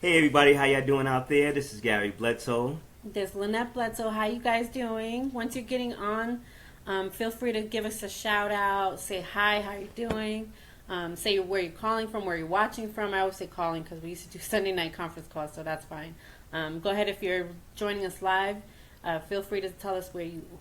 Hey everybody, how y'all doing out there? This is Gary Bledsoe. This is Lynette Bledsoe. How you guys doing? Once you're getting on, feel free to give us a shout out. Say hi. How you doing? Say where you're calling from, where you're watching from. I always say calling because we used to do Sunday night conference calls, so that's fine. Go ahead if you're joining us live. Feel free to tell us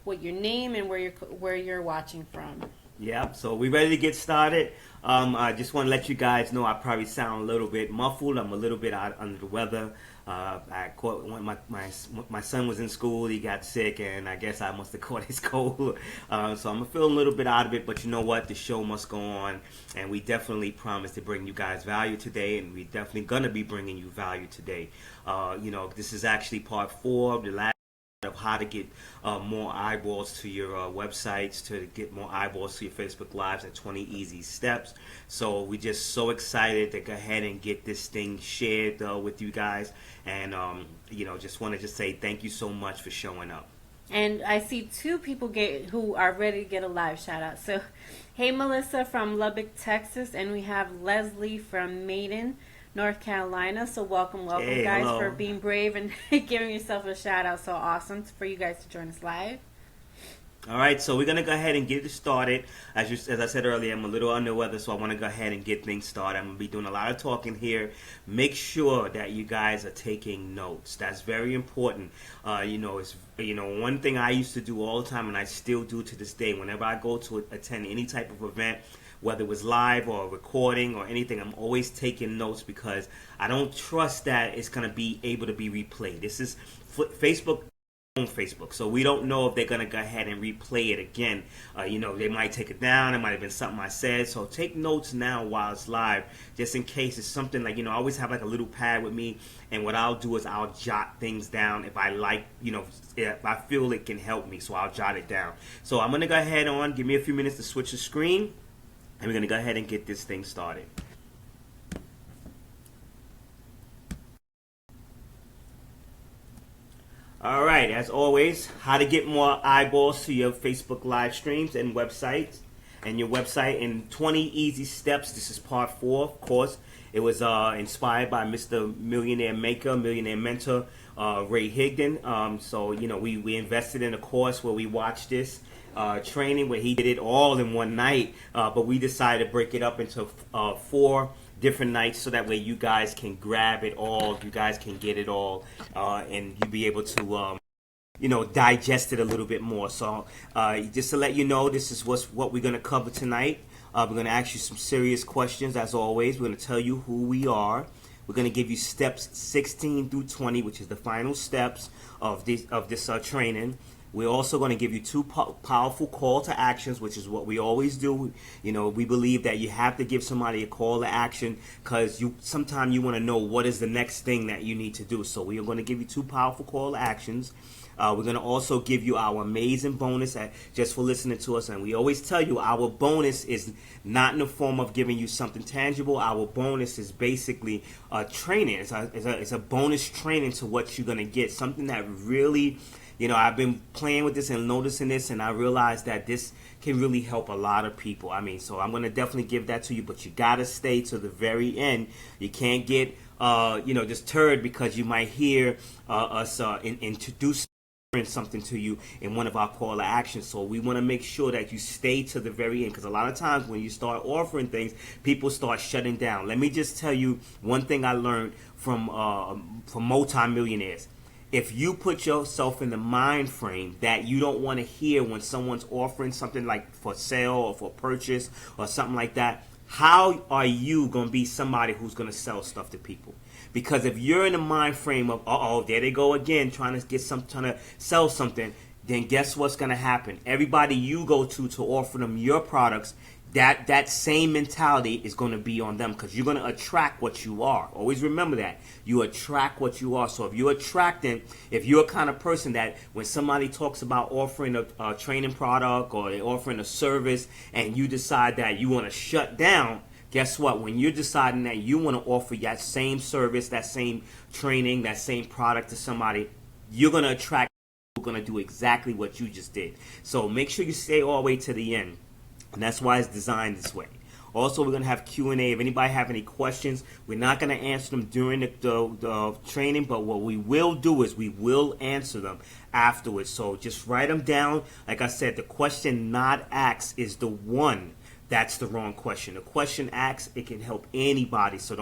what your name and where you're watching from. Yeah, so we ready to get started. I just want to let you guys know I probably sound a little bit muffled. I'm a little bit out under the weather. I caught when my son was in school. He got sick, and I guess I must have caught his cold. So I'm feeling a little bit out of it. But you know what? The show must go on, and we definitely promise to bring you guys value today, and we definitely gonna be bringing you value today. This is actually part 4 of the last of how to get more eyeballs to your websites, to get more eyeballs to your Facebook Lives at 20 easy steps. So we're just so excited to go ahead and get this thing shared with you guys, and just want to just say thank you so much for showing up. And I see 2 people who are ready to get a live shout out. So, hey Melissa from Lubbock, Texas, and we have Leslie from Maiden, North Carolina. So welcome Hey, guys, hello. for being brave and giving yourself a shout out. So awesome for you guys to join us live. All right, so we're gonna go ahead and get it started. As I said earlier, I'm a little under weather, so I want to go ahead and get things started. I'm gonna be doing a lot of talking here. Make sure that you guys are taking notes. That's very important. It's one thing I used to do all the time, and I still do to this day. Whenever I go to attend any type of event, whether it was live or recording or anything, I'm always taking notes because I don't trust that it's going to be able to be replayed. This is Facebook on Facebook, so we don't know if they're going to go ahead and replay it again. They might take it down. It might have been something I said. So take notes now while it's live, just in case it's something like, I always have like a little pad with me, and what I'll do is I'll jot things down if I like, if I feel it can help me, so I'll jot it down. So I'm going to go ahead on, give me a few minutes to switch the screen, and we're going to go ahead and get this thing started. All right, as always, how to get more eyeballs to your Facebook live streams and websites, and your website in 20 easy steps. This is part 4, of course. It was inspired by Mr. Millionaire Maker, Millionaire Mentor, Ray Higdon. We invested in a course where we watched this training where he did it all in one night, but we decided to break it up into 4 different nights so that way you guys can grab it all, you guys can get it all, and you'll be able to digest it a little bit more. So just to let you know, this is what we're going to cover tonight. We're going to ask you some serious questions. As always, we're going to tell you who we are. We're going to give you steps 16 through 20, which is the final steps of this training. We're also going to give you 2 powerful call to actions, which is what we always do. We believe that you have to give somebody a call to action because sometimes you want to know what is the next thing that you need to do. So we are going to give you 2 powerful call to actions. We're going to also give you our amazing bonus just for listening to us. And we always tell you our bonus is not in the form of giving you something tangible. Our bonus is basically training. It's a bonus training to what you're going to get. Something that really... I've been playing with this and noticing this, and I realized that this can really help a lot of people. So I'm going to definitely give that to you, but you got to stay to the very end. You can't get, deterred because you might hear us introduce something to you in one of our call to actions. So we want to make sure that you stay to the very end, because a lot of times when you start offering things, people start shutting down. Let me just tell you one thing I learned from multimillionaires. If you put yourself in the mind frame that you don't want to hear when someone's offering something like for sale or for purchase or something like that, how are you going to be somebody who's going to sell stuff to people? Because if you're in the mind frame of, there they go again, trying to sell something, then guess what's going to happen? Everybody you go to offer them your products, that same mentality is going to be on them, because you're going to attract what you are. Always remember that. You attract what you are. So if you're a kind of person that when somebody talks about offering a training product or they're offering a service and you decide that you want to shut down, guess what? When you're deciding that you want to offer that same service, that same training, that same product to somebody, you're going to attract people who are going to do exactly what you just did. So make sure you stay all the way to the end. And that's why it's designed this way. Also, we're going to have Q&A. If anybody have any questions, we're not going to answer them during the training, but what we will do is we will answer them afterwards. So just write them down. Like I said, the question not asked is the one that's the wrong question. The question asked, it can help anybody. So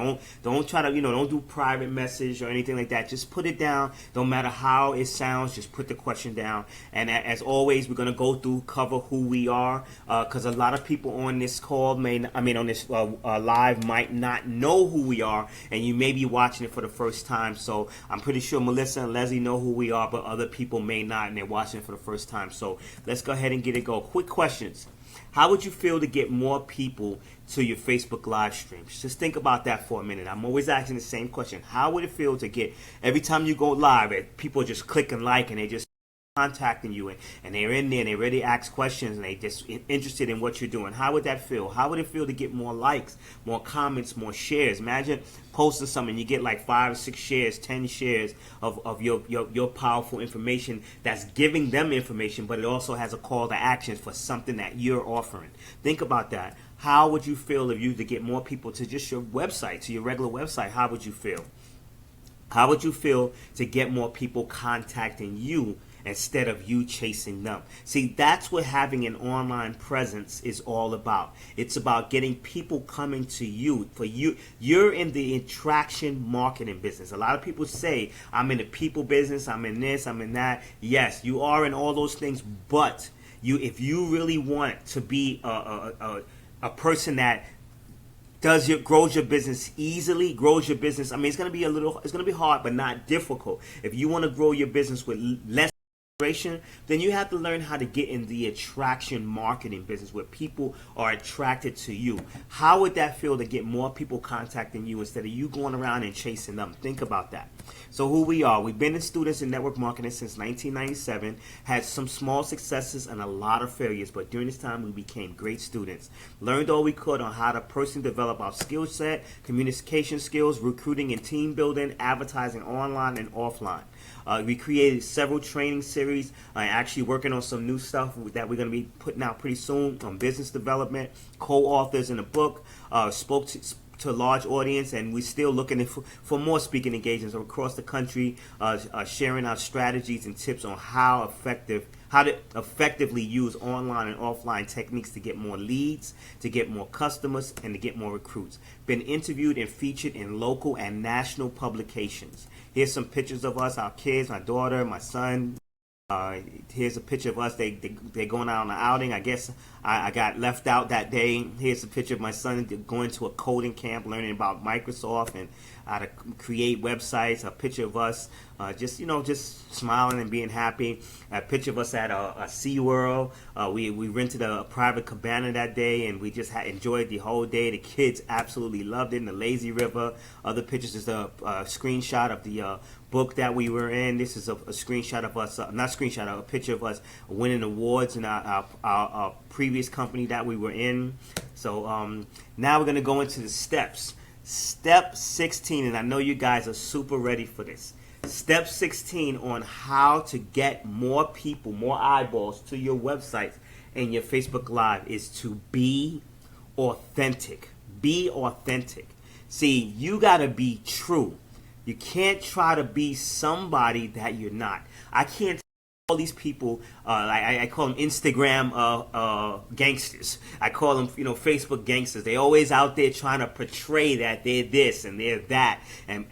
don't try to, don't do private message or anything like that. Just put it down. Don't matter how it sounds, just put the question down. And as always, we're going to cover who we are, because a lot of people on this call on this live might not know who we are, and you may be watching it for the first time. So I'm pretty sure Melissa and Leslie know who we are, but other people may not, and they're watching it for the first time. So let's go ahead and get it go. Quick questions. How would you feel to get more people to your Facebook live streams? Just think about that for a minute. I'm always asking the same question. How would it feel to get, every time you go live, people just click and like, and they just contacting you, and they're in there and they ready to ask questions, and they just interested in what you're doing? How would that feel? How would it feel to get more likes, more comments, more shares? Imagine posting something, you get like 5 or 6 shares, 10 shares of your powerful information that's giving them information, but it also has a call to action for something that you're offering. Think about that. How would you feel if you to get more people to just your website, to your regular website? How would you feel? How would you feel to get more people contacting you instead of you chasing them? See, that's what having an online presence is all about. It's about getting people coming to you. For you, you're in the attraction marketing business. A lot of people say, I'm in the people business, I'm in this, I'm in that. Yes, you are in all those things, but if you really want to be a person that grows your business easily, grows your business. I mean, it's going to be hard, but not difficult. If you want to grow your business with less, then you have to learn how to get in the attraction marketing business where people are attracted to you. How would that feel to get more people contacting you instead of you going around and chasing them? Think about that. So who we are, we've been students in network marketing since 1997, had some small successes and a lot of failures, but during this time we became great students. Learned all we could on how to personally develop our skill set, communication skills, recruiting and team building, advertising online and offline. We created several training series, actually working on some new stuff that we're going to be putting out pretty soon on business development, co-authors in a book, spoke to a large audience, and we're still looking for more speaking engagements across the country, sharing our strategies and tips on how to effectively use online and offline techniques to get more leads, to get more customers, and to get more recruits. Been interviewed and featured in local and national publications. Here's some pictures of us, our kids, my daughter, my son. Here's a picture of us. They're going out on an outing. I guess I got left out that day. Here's a picture of my son going to a coding camp, learning about Microsoft and how to create websites. A picture of us just smiling and being happy. A picture of us at a SeaWorld. We rented a private cabana that day, and we just enjoyed the whole day. The kids absolutely loved it in the lazy river. Other pictures is a screenshot of the book that we were in. This is a screenshot of us, a picture of us winning awards in our previous company that we were in. So now we're going to go into the steps. Step 16, and I know you guys are super ready for this. Step 16 on how to get more people, more eyeballs to your websites and your Facebook Live is to be authentic. Be authentic. See, you got to be true. You can't try to be somebody that you're not. I can't all these people, I call them Instagram gangsters. I call them, Facebook gangsters. They always out there trying to portray that they're this and they're that. And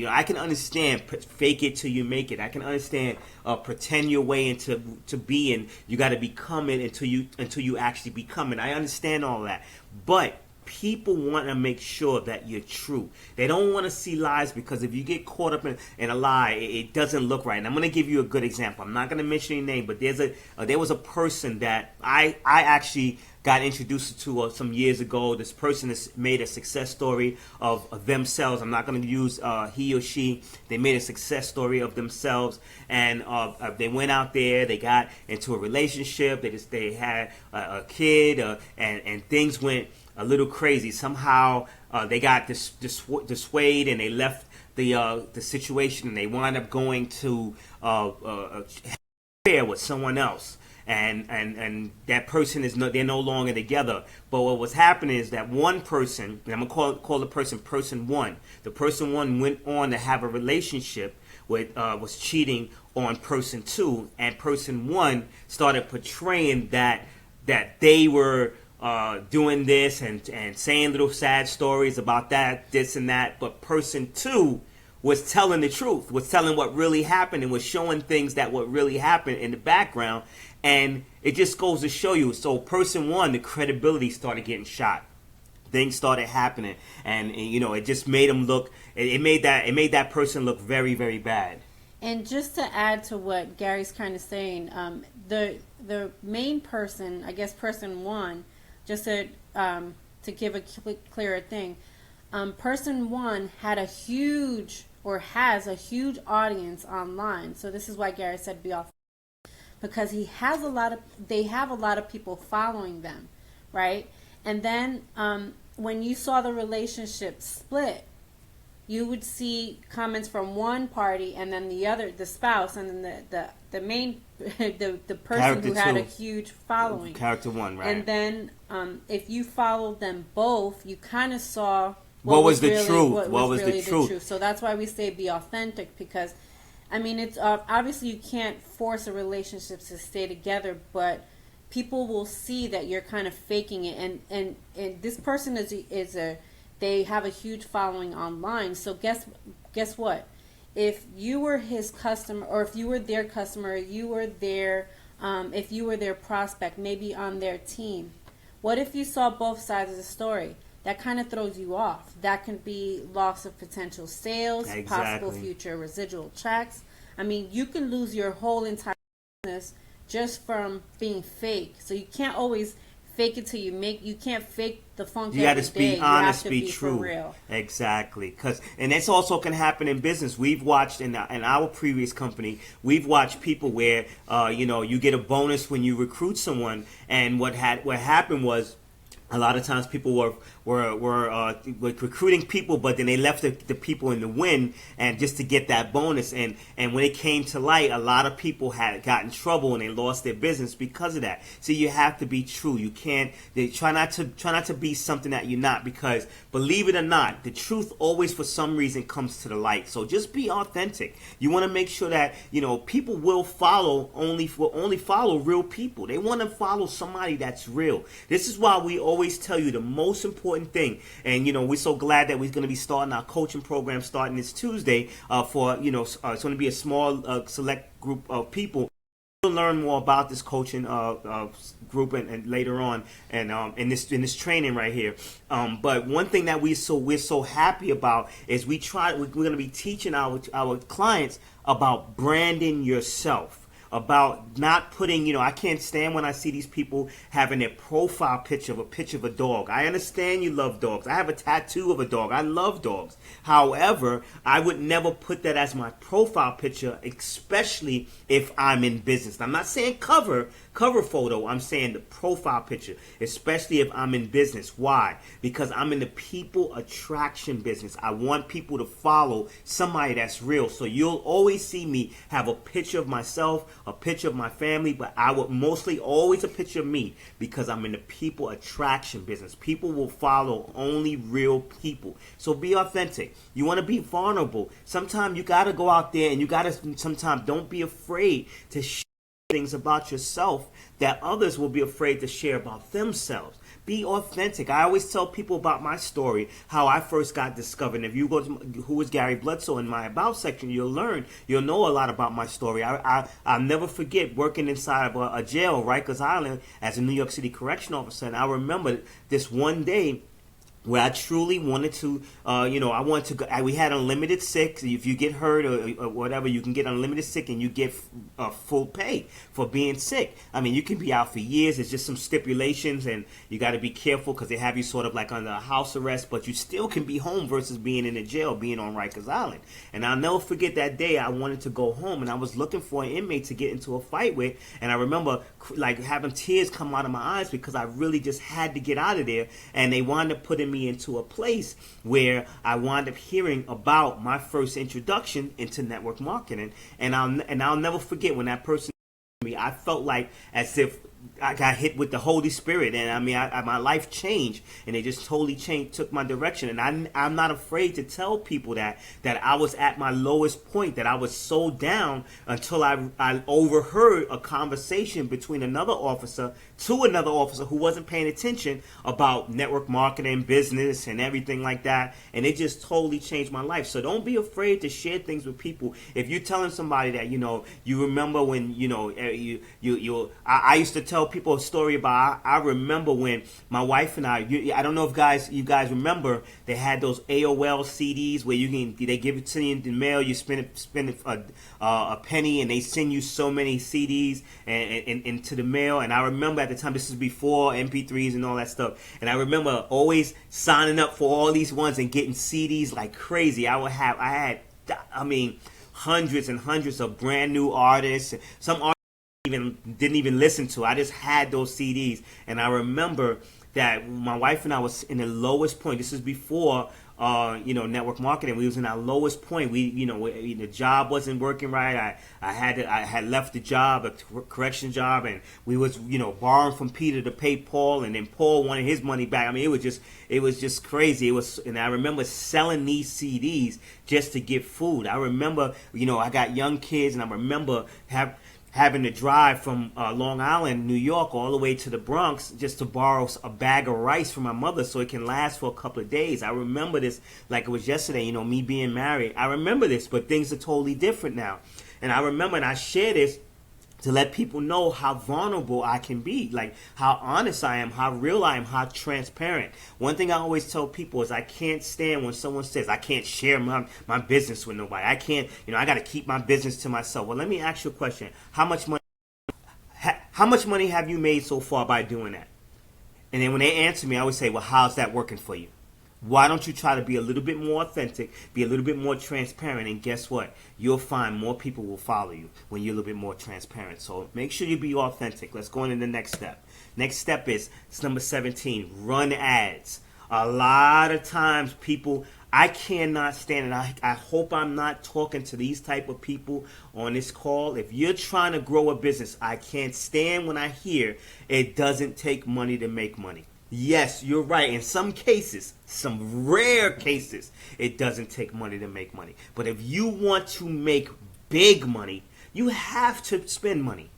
I can understand fake it till you make it. I can understand pretend your way into being. You got to become it until you actually become it. I understand all that, but people want to make sure that you're true. They don't want to see lies, because if you get caught up in a lie, it doesn't look right. And I'm going to give you a good example. I'm not going to mention your name, but there was a person that I actually got introduced to some years ago. This person has made a success story of themselves. I'm not going to use he or she. They made a success story of themselves, and they went out there. They got into a relationship. They had a kid, and things went a little crazy. Somehow they got dissuaded, and they left the situation, and they wound up going to affair with someone else. and that person they're no longer together. But what was happening is that one person, and I'm gonna call the person one. The person one went on to have a relationship with was cheating on person two, and person one started portraying that they were doing this and saying little sad stories about this and that. But person two was telling the truth, was telling what really happened, and was showing things that what really happened in the background. And it just goes to show you. So person one, the credibility started getting shot. Things started happening, and it just made him look. It made that person look very, very bad. And just to add to what Gary's kind of saying, the main person, I guess person one, just to give a clearer thing, person one had a huge or has a huge audience online. So this is why Gary said be off, because they have a lot of people following them, right? And then when you saw the relationship split, you would see comments from one party and then the other, the spouse, and then the main the person character who had a huge following. Character one, right? And then if you followed them both, you kind of saw what was the truth. What was really the truth? So that's why we say be authentic, because I mean, it's obviously you can't force a relationship to stay together, but people will see that you're kind of faking it, and this person they have a huge following online. So guess what? If you were his customer, or if you were their customer, if you were their prospect, maybe on their team, what if you saw both sides of the story? That kind of throws you off. That can be loss of potential sales, exactly. Possible future residual checks. I mean, you can lose your whole entire business just from being fake. So you can't always fake it till you can't fake the funk. You got to be honest, be true. For real. Exactly. And this also can happen in business. We've watched in our previous company, we've watched people where you get a bonus when you recruit someone, and what happened was, a lot of times people were recruiting people, but then they left the people in the wind, and just to get that bonus. And when it came to light, a lot of people had got in trouble and they lost their business because of that. So you have to be true. You can't. Try not to be something that you're not, because believe it or not, the truth always for some reason comes to the light. So just be authentic. You want to make sure that people will only follow real people. They want to follow somebody that's real. This is why we always tell you the most important thing, and we're so glad that we're going to be starting our coaching program starting this Tuesday. It's going to be a small select group of people. We'll learn more about this coaching group and later on, and in this training right here. But one thing that we're so happy about is we're going to be teaching our clients about branding yourself. About not putting, I can't stand when I see these people having their profile picture of a dog. I understand you love dogs. I have a tattoo of a dog. I love dogs. However, I would never put that as my profile picture, especially if I'm in business. I'm not saying cover photo. I'm saying the profile picture, especially if I'm in business. Why? Because I'm in the people attraction business. I want people to follow somebody that's real. So you'll always see me have a picture of myself, a picture of my family, but I would mostly always a picture of me, because I'm in the people attraction business. People will follow only real people. So be authentic. You want to be vulnerable. Sometimes you got to go out there, and you got to sometimes don't be afraid to share things about yourself that others will be afraid to share about themselves. Be authentic. I always tell people about my story, how I first got discovered. And if you go to Who is Gary Bledsoe in my About section, you'll know a lot about my story. I'll never forget working inside of a jail, Rikers Island, as a New York City correction officer. And I remember this one day where I truly wanted to, I wanted to go. We had unlimited sick. If you get hurt or whatever, you can get unlimited sick, and you get full pay for being sick. I mean, you can be out for years. There's just some stipulations, and you got to be careful because they have you sort of like under house arrest, but you still can be home versus being in a jail, being on Rikers Island. And I'll never forget that day. I wanted to go home, and I was looking for an inmate to get into a fight with, and I remember like having tears come out of my eyes because I really just had to get out of there, and they wound up putting me into a place where I wound up hearing about my first introduction into network marketing, and I'll never forget when that person me. I felt like as if I got hit with the Holy Spirit, and I mean, my life changed, and it just totally changed, took my direction. And I'm not afraid to tell people that I was at my lowest point, that I was so down until I overheard a conversation between another officer to another officer who wasn't paying attention about network marketing, business, and everything like that, and it just totally changed my life. So don't be afraid to share things with people. If you're telling somebody that you remember when I used to tell people a story about. I remember when my wife and I don't know if you guys remember, they had those AOL CDs where they give it to you in the mail. You spend a penny, and they send you so many CDs and into the mail. And I remember at the time, this is before MP3s and all that stuff. And I remember always signing up for all these ones and getting CDs like crazy. I had hundreds and hundreds of brand new artists. Some artists didn't even listen to. I just had those CDs, and I remember that my wife and I was in the lowest point. This is before network marketing. We was in our lowest point. The job wasn't working right. I had left the job, a correction job, and we was borrowing from Peter to pay Paul, and then Paul wanted his money back. I mean, it was just crazy. And I remember selling these CDs just to get food. I remember I got young kids, and I remember having to drive from Long Island, New York, all the way to the Bronx just to borrow a bag of rice from my mother so it can last for a couple of days. I remember this like it was yesterday, me being married. I remember this, but things are totally different now. And I remember, and I share this to let people know how vulnerable I can be, like how honest I am, how real I am, how transparent. One thing I always tell people is I can't stand when someone says I can't share my business with nobody. I can't, I got to keep my business to myself. Well, let me ask you a question. How much money have you made so far by doing that? And then when they answer me, I always say, well, how's that working for you? Why don't you try to be a little bit more authentic, be a little bit more transparent, and guess what? You'll find more people will follow you when you're a little bit more transparent. So make sure you be authentic. Let's go into the next step. Next step is number 17, run ads. A lot of times people, I cannot stand it. I hope I'm not talking to these type of people on this call. If you're trying to grow a business, I can't stand when I hear it doesn't take money to make money. Yes, you're right. In some cases, some rare cases, it doesn't take money to make money. But if you want to make big money, you have to spend money.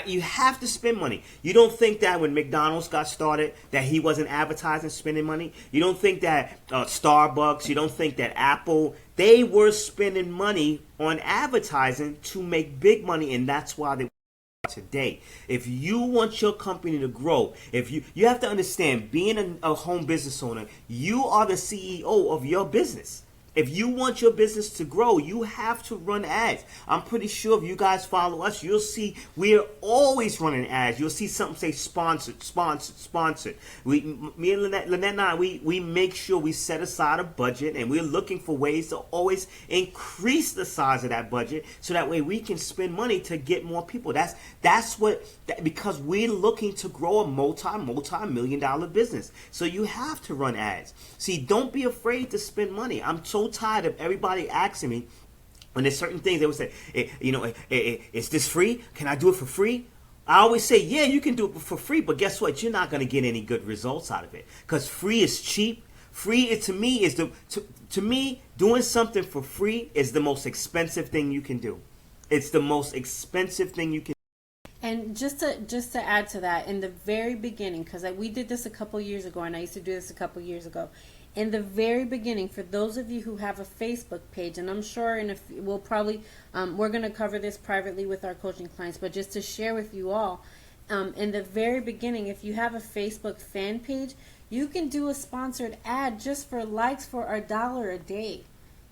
You have to spend money. You don't think that when McDonald's got started that he wasn't advertising spending money? You don't think that Starbucks, you don't think that Apple, they were spending money on advertising to make big money, and that's why they today. If you want your company to grow, if you have to understand, being a home business owner, you are the CEO of your business. If you want your business to grow, you have to run ads. I'm pretty sure if you guys follow us, you'll see we're always running ads. You'll see something say sponsored, sponsored, sponsored. Me and Lynette and I, we make sure we set aside a budget, and we're looking for ways to always increase the size of that budget so that way we can spend money to get more people. Because we're looking to grow a multi-million-dollar business. So you have to run ads. See, don't be afraid to spend money. I'm so tired of everybody asking me when there's certain things they would say, is this free? Can I do it for free? I always say, yeah, you can do it for free, but guess what? You're not going to get any good results out of it because free is cheap. Free to me, doing something for free is the most expensive thing you can do. It's the most expensive thing you can. And just to add to that, in the very beginning, because we did this a couple years ago, and I used to do this a couple years ago. In the very beginning, for those of you who have a Facebook page, and I'm sure, and if we'll probably, we're going to cover this privately with our coaching clients, but just to share with you all, in the very beginning, if you have a Facebook fan page, you can do a sponsored ad just for likes for $1 a day.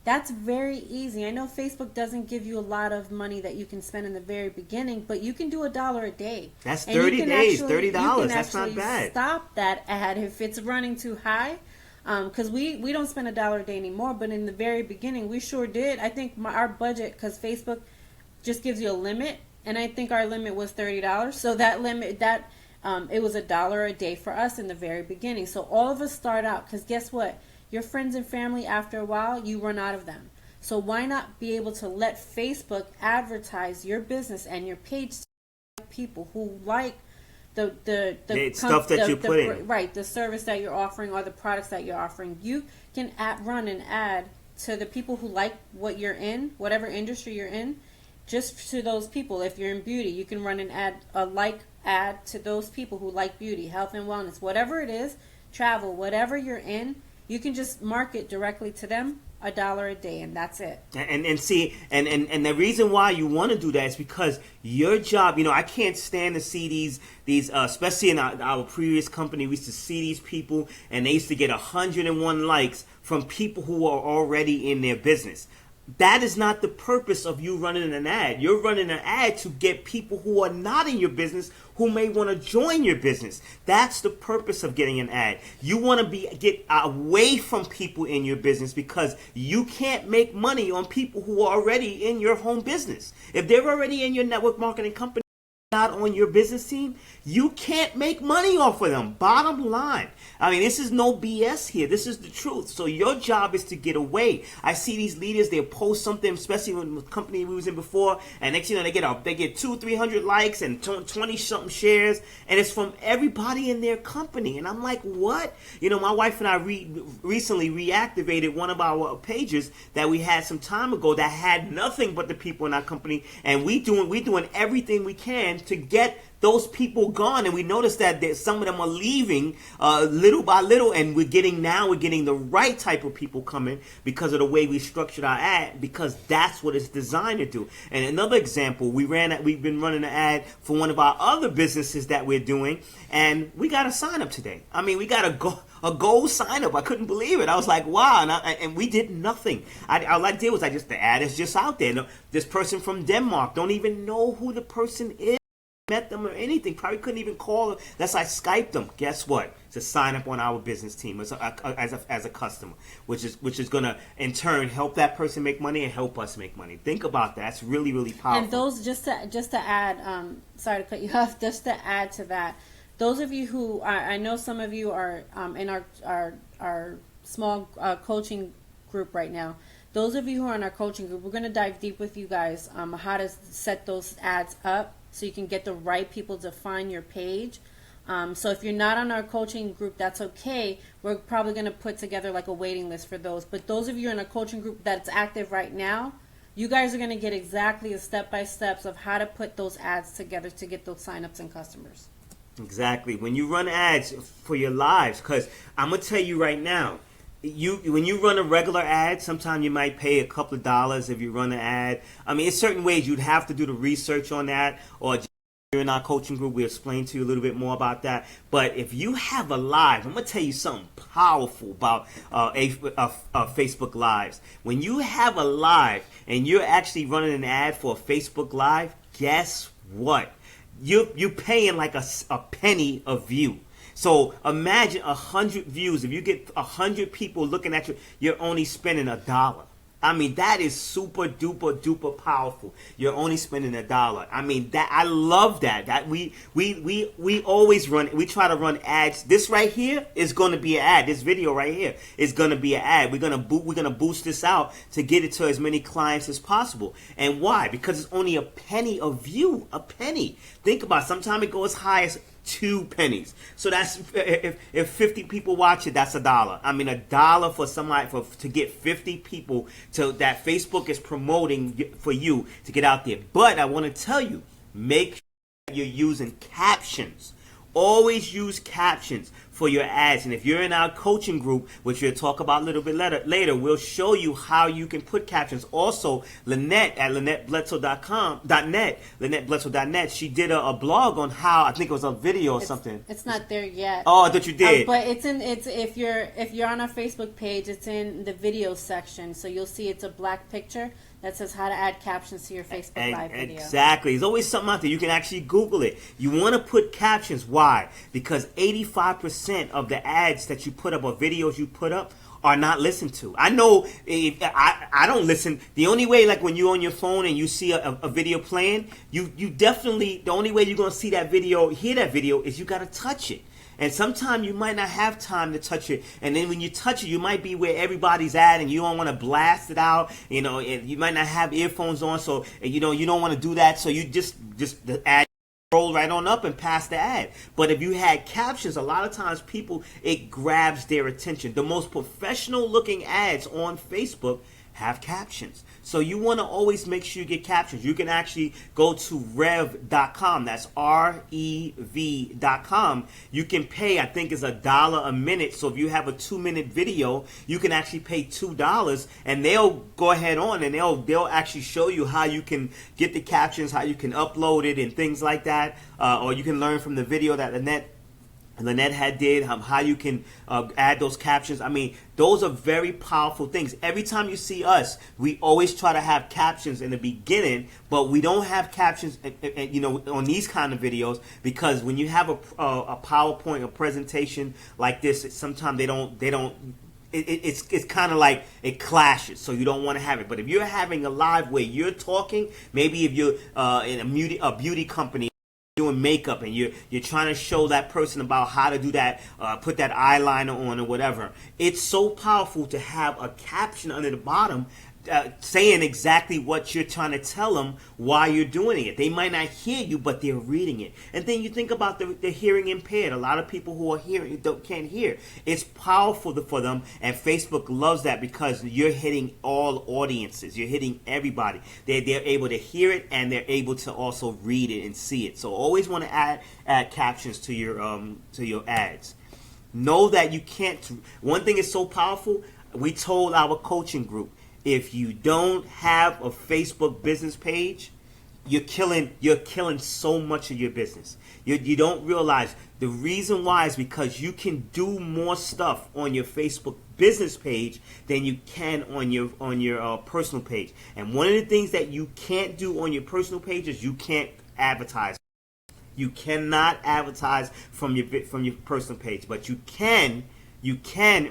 That's very easy. I know Facebook doesn't give you a lot of money that you can spend in the very beginning, but you can do $1 a day. That's 30 days, $30. That's not bad. Stop that ad if it's running too high. Because we don't spend $1 a day anymore, but in the very beginning we sure did. I think our budget, because Facebook just gives you a limit, and I think our limit was $30. So that limit, it was $1 a day for us in the very beginning. So all of us start out, because guess what? Your friends and family, after a while, you run out of them. So why not be able to let Facebook advertise your business and your page people who like the stuff that you put in. Right, the service that you're offering or the products that you're offering. You can run an ad to the people who like what you're in, whatever industry you're in, just to those people. If you're in beauty, you can run an ad, ad to those people who like beauty, health and wellness, whatever it is, travel, whatever you're in, you can just market directly to them, $1 a day, and that's it. And see, and the reason why you want to do that is because your job, I can't stand to see these especially in our previous company, we used to see these people and they used to get 101 likes from people who are already in their business. That is not the purpose of you running an ad. You're running an ad to get people who are not in your business who may want to join your business. That's the purpose of getting an ad. You want to get away from people in your business because you can't make money on people who are already in your home business. If they're already in your network marketing company, not on your business team, you can't make money off of them. Bottom line. I mean, this is no BS here. This is the truth. So your job is to get away. I see these leaders, they post something, especially when the company we was in before, and next they get 200-300 likes and 20 something shares, and it's from everybody in their company. And I'm like, what? My wife and I recently reactivated one of our pages that we had some time ago that had nothing but the people in our company, and we doing everything we can to get those people gone, and we noticed that some of them are leaving little by little, and we're getting the right type of people coming because of the way we structured our ad, because that's what it's designed to do. And another example, we've been running an ad for one of our other businesses that we're doing, and we got a sign up today. I mean, we got a gold sign up. I couldn't believe it. I was like, wow, and we did nothing. All I did was the ad is just out there. This person from Denmark, don't even know who the person is. Met them or anything, probably couldn't even call them unless I Skyped them. Guess what? To sign up on our business team as a customer, which is going to in turn help that person make money and help us make money. Think about that. That's really, really powerful. And those just to add, sorry to cut you off, just to add to that, those of you who I know some of you are in our small coaching group right now. Those of you who are in our coaching group, we're going to dive deep with you guys how to set those ads up so you can get the right people to find your page. So if you're not on our coaching group, that's okay. We're probably going to put together like a waiting list for those. But those of you in a coaching group that's active right now, you guys are going to get exactly a step-by-steps of how to put those ads together to get those signups and customers. Exactly. When you run ads for your lives, because I'm going to tell you right now, when you run a regular ad, sometimes you might pay a couple of dollars if you run an ad. I mean, in certain ways you'd have to do the research on that, or you're in our coaching group, we'll explain to you a little bit more about that. But if you have a live, I'm going to tell you something powerful about Facebook Lives. When you have a live and you're actually running an ad for a Facebook Live, guess what? You're paying like a penny a view. So imagine 100 views. If you get 100 people looking at you, you're only spending $1. I mean, that is super duper duper powerful. You're only spending $1. I mean, that I love that. That we always run. We try to run ads. This right here is going to be an ad. This video right here is going to be an ad. We're gonna boost this out to get it to as many clients as possible. And why? Because it's only a penny a view. A penny. Think about it. Sometimes it goes as high as 2 pennies. So that's if 50 people watch it, that's $1. I mean, $1 for somebody to get 50 people to that Facebook is promoting for you to get out there. But I want to tell you, make sure you're using captions. Always use captions for your ads. And if you're in our coaching group, which we'll talk about a little bit later, we'll show you how you can put captions. Also, Lynette at LynetteBledsoe.net, she did a blog on how, I think it was a video or something. It's not there yet. Oh, I thought you did. But if you're on our Facebook page, it's in the video section. So you'll see it's a black picture that says how to add captions to your Facebook Live video. Exactly. There's always something out there. You can actually Google it. You want to put captions. Why? Because 85% of the ads that you put up or videos you put up are not listened to. I know I don't listen. The only way, like when you're on your phone and you see a video playing, you definitely, the only way you're going to see that video, hear that video, is you got to touch it. And sometimes you might not have time to touch it. And then when you touch it, you might be where everybody's at and you don't want to blast it out. You know, and you might not have earphones on. So, you know, you don't want to do that. So you just the ad roll right on up and pass the ad. But if you had captions, a lot of times people, it grabs their attention. The most professional looking ads on Facebook have captions. So you want to always make sure you get captions. You can actually go to rev.com. That's REV.com. You can pay, I think it's $1 a minute. So if you have a 2-minute video, you can actually pay $2 and they'll go ahead on and they'll actually show you how you can get the captions, how you can upload it and things like that. Or you can learn from the video that Lynette had did, how you can add those captions. I mean, those are very powerful things. Every time you see us, we always try to have captions in the beginning, but we don't have captions, on these kind of videos, because when you have a PowerPoint or presentation like this, sometimes they don't. It's kind of like it clashes, so you don't want to have it. But if you're having a live where you're talking, maybe if you're in a beauty company doing makeup and you're trying to show that person about how to do that, put that eyeliner on or whatever, it's so powerful to have a caption under the bottom saying exactly what you're trying to tell them while you're doing it. They might not hear you, but they're reading it. And then you think about the hearing impaired. A lot of people who are hearing can't hear. It's powerful for them, and Facebook loves that because you're hitting all audiences. You're hitting everybody. They're able to hear it, and they're able to also read it and see it. So always want to add captions to your ads. Know that you can't. One thing is so powerful. We told our coaching group, if you don't have a Facebook business page, you're killing so much of your business. You don't realize the reason why is because you can do more stuff on your Facebook business page than you can on your personal page. And one of the things that you can't do on your personal page is you can't advertise. You cannot advertise from your personal page, but you can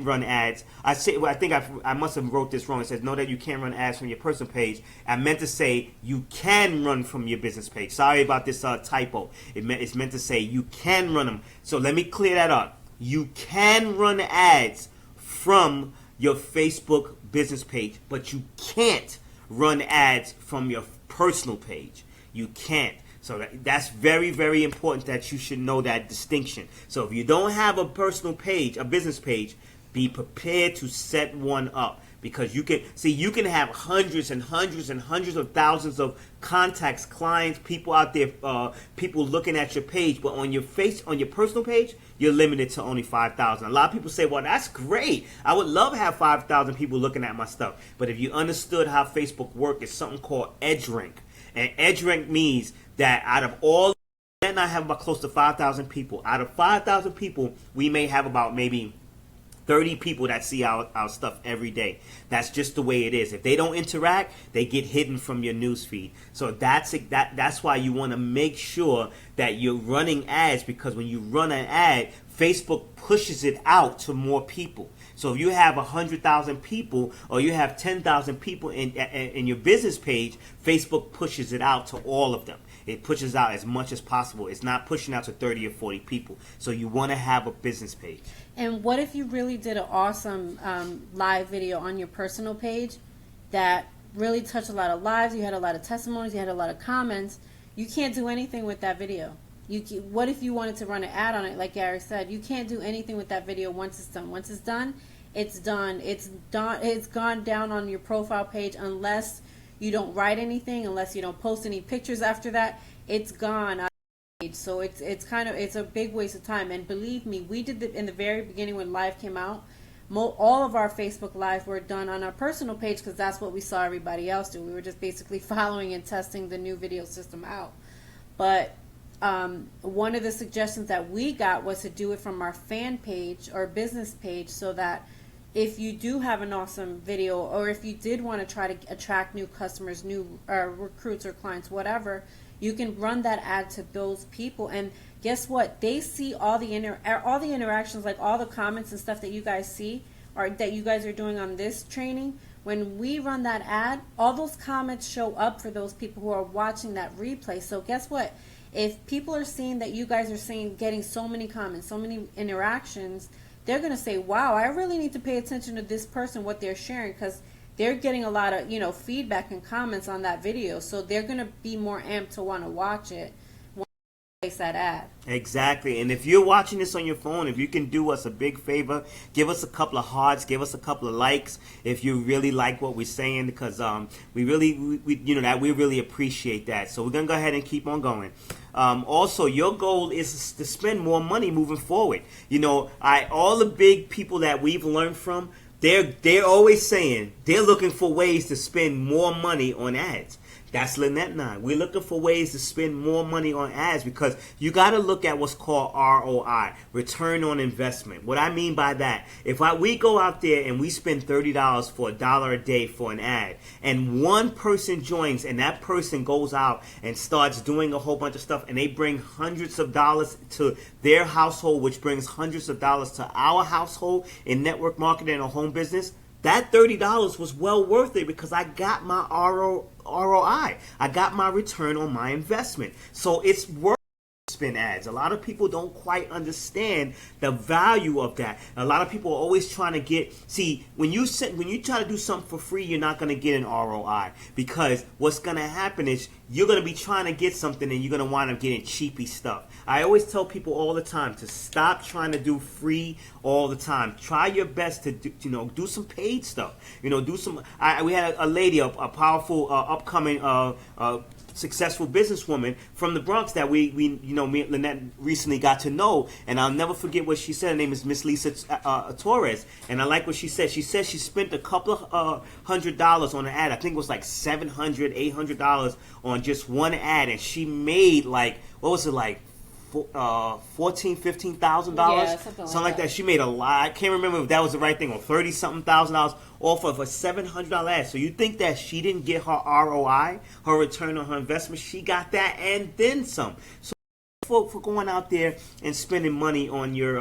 run ads. I think I must have wrote this wrong. It says, know that you can't run ads from your personal page. I meant to say you can run from your business page. Sorry about this typo. It's meant to say you can run them. So let me clear that up. You can run ads from your Facebook business page, but you can't run ads from your personal page. You can't. So that's very, very important that you should know that distinction. So if you don't have a personal page, a business page, be prepared to set one up, because you can have hundreds and hundreds and hundreds of thousands of contacts, clients, people out there, people looking at your page, but on your personal page, you're limited to only 5,000. A lot of people say, well, that's great. I would love to have 5,000 people looking at my stuff. But if you understood how Facebook works, it's something called edge rank. And edge rank means that out of all, and I have about close to 5,000 people. Out of 5,000 people, we may have about maybe 30 people that see our stuff every day. That's just the way it is. If they don't interact, they get hidden from your news feed. So that's why you want to make sure that you're running ads, because when you run an ad, Facebook pushes it out to more people. So if you have 100,000 people or you have 10,000 people in your business page, Facebook pushes it out to all of them. It pushes out as much as possible. It's not pushing out to 30 or 40 people. So you want to have a business page. And what if you really did an awesome live video on your personal page that really touched a lot of lives? You had a lot of testimonies. You had a lot of comments. You can't do anything with that video. What if you wanted to run an ad on it? Like Gary said, you can't do anything with that video once it's done. Once it's done, it's done. It's done. It's gone down on your profile page unless you don't write anything, unless you don't post any pictures after that. It's gone. So it's a big waste of time. And believe me, we did in the very beginning when live came out. All of our Facebook lives were done on our personal page because that's what we saw everybody else do. We were just basically following and testing the new video system out. But one of the suggestions that we got was to do it from our fan page or business page, so that if you do have an awesome video, or if you did want to try to attract new customers, new recruits or clients, whatever, you can run that ad to those people. And guess what? They see all the interactions, like all the comments and stuff that you guys see, or that you guys are doing on this training. When we run that ad, all those comments show up for those people who are watching that replay. So guess what? If people are seeing that you guys are getting so many comments, so many interactions, they're going to say, wow, I really need to pay attention to this person, what they're sharing, because they're getting a lot of, feedback and comments on that video. So they're going to be more amped to want to watch it. place that ad. Exactly. And if you're watching this on your phone, if you can do us a big favor, give us a couple of hearts, give us a couple of likes if you really like what we're saying, because we really appreciate that. So we're going to go ahead and keep on going. Also, your goal is to spend more money moving forward. All the big people that we've learned from, they're always saying they're looking for ways to spend more money on ads. That's Lynette and I. We're looking for ways to spend more money on ads, because you got to look at what's called ROI, return on investment. What I mean by that, if we go out there and we spend $30 for $1 a day for an ad, and one person joins and that person goes out and starts doing a whole bunch of stuff, and they bring hundreds of dollars to their household, which brings hundreds of dollars to our household in network marketing and a home business, that $30 was well worth it, because I got my ROI. I got my return on my investment. So it's worth to spend ads. A lot of people don't quite understand the value of that. A lot of people are always trying to when you try to do something for free, you're not going to get an ROI, because what's going to happen is you're going to be trying to get something and you're going to wind up getting cheapy stuff. I always tell people all the time to stop trying to do free all the time. Try your best to do some paid stuff. Do some. We had a lady, a powerful upcoming successful businesswoman from the Bronx that me and Lynette recently got to know, and I'll never forget what she said. Her name is Miss Lisa Torres, and I like what she said. She said she spent a couple of $100 on an ad. I think it was like $700, $800 on just one ad, and she made $14,000-$15,000, Yeah, something like that. She made a lot. I can't remember if that was the right thing, or $30-something thousand off of a $700 ad. So you think that she didn't get her ROI, her return on her investment? She got that and then some. So for going out there and spending money on your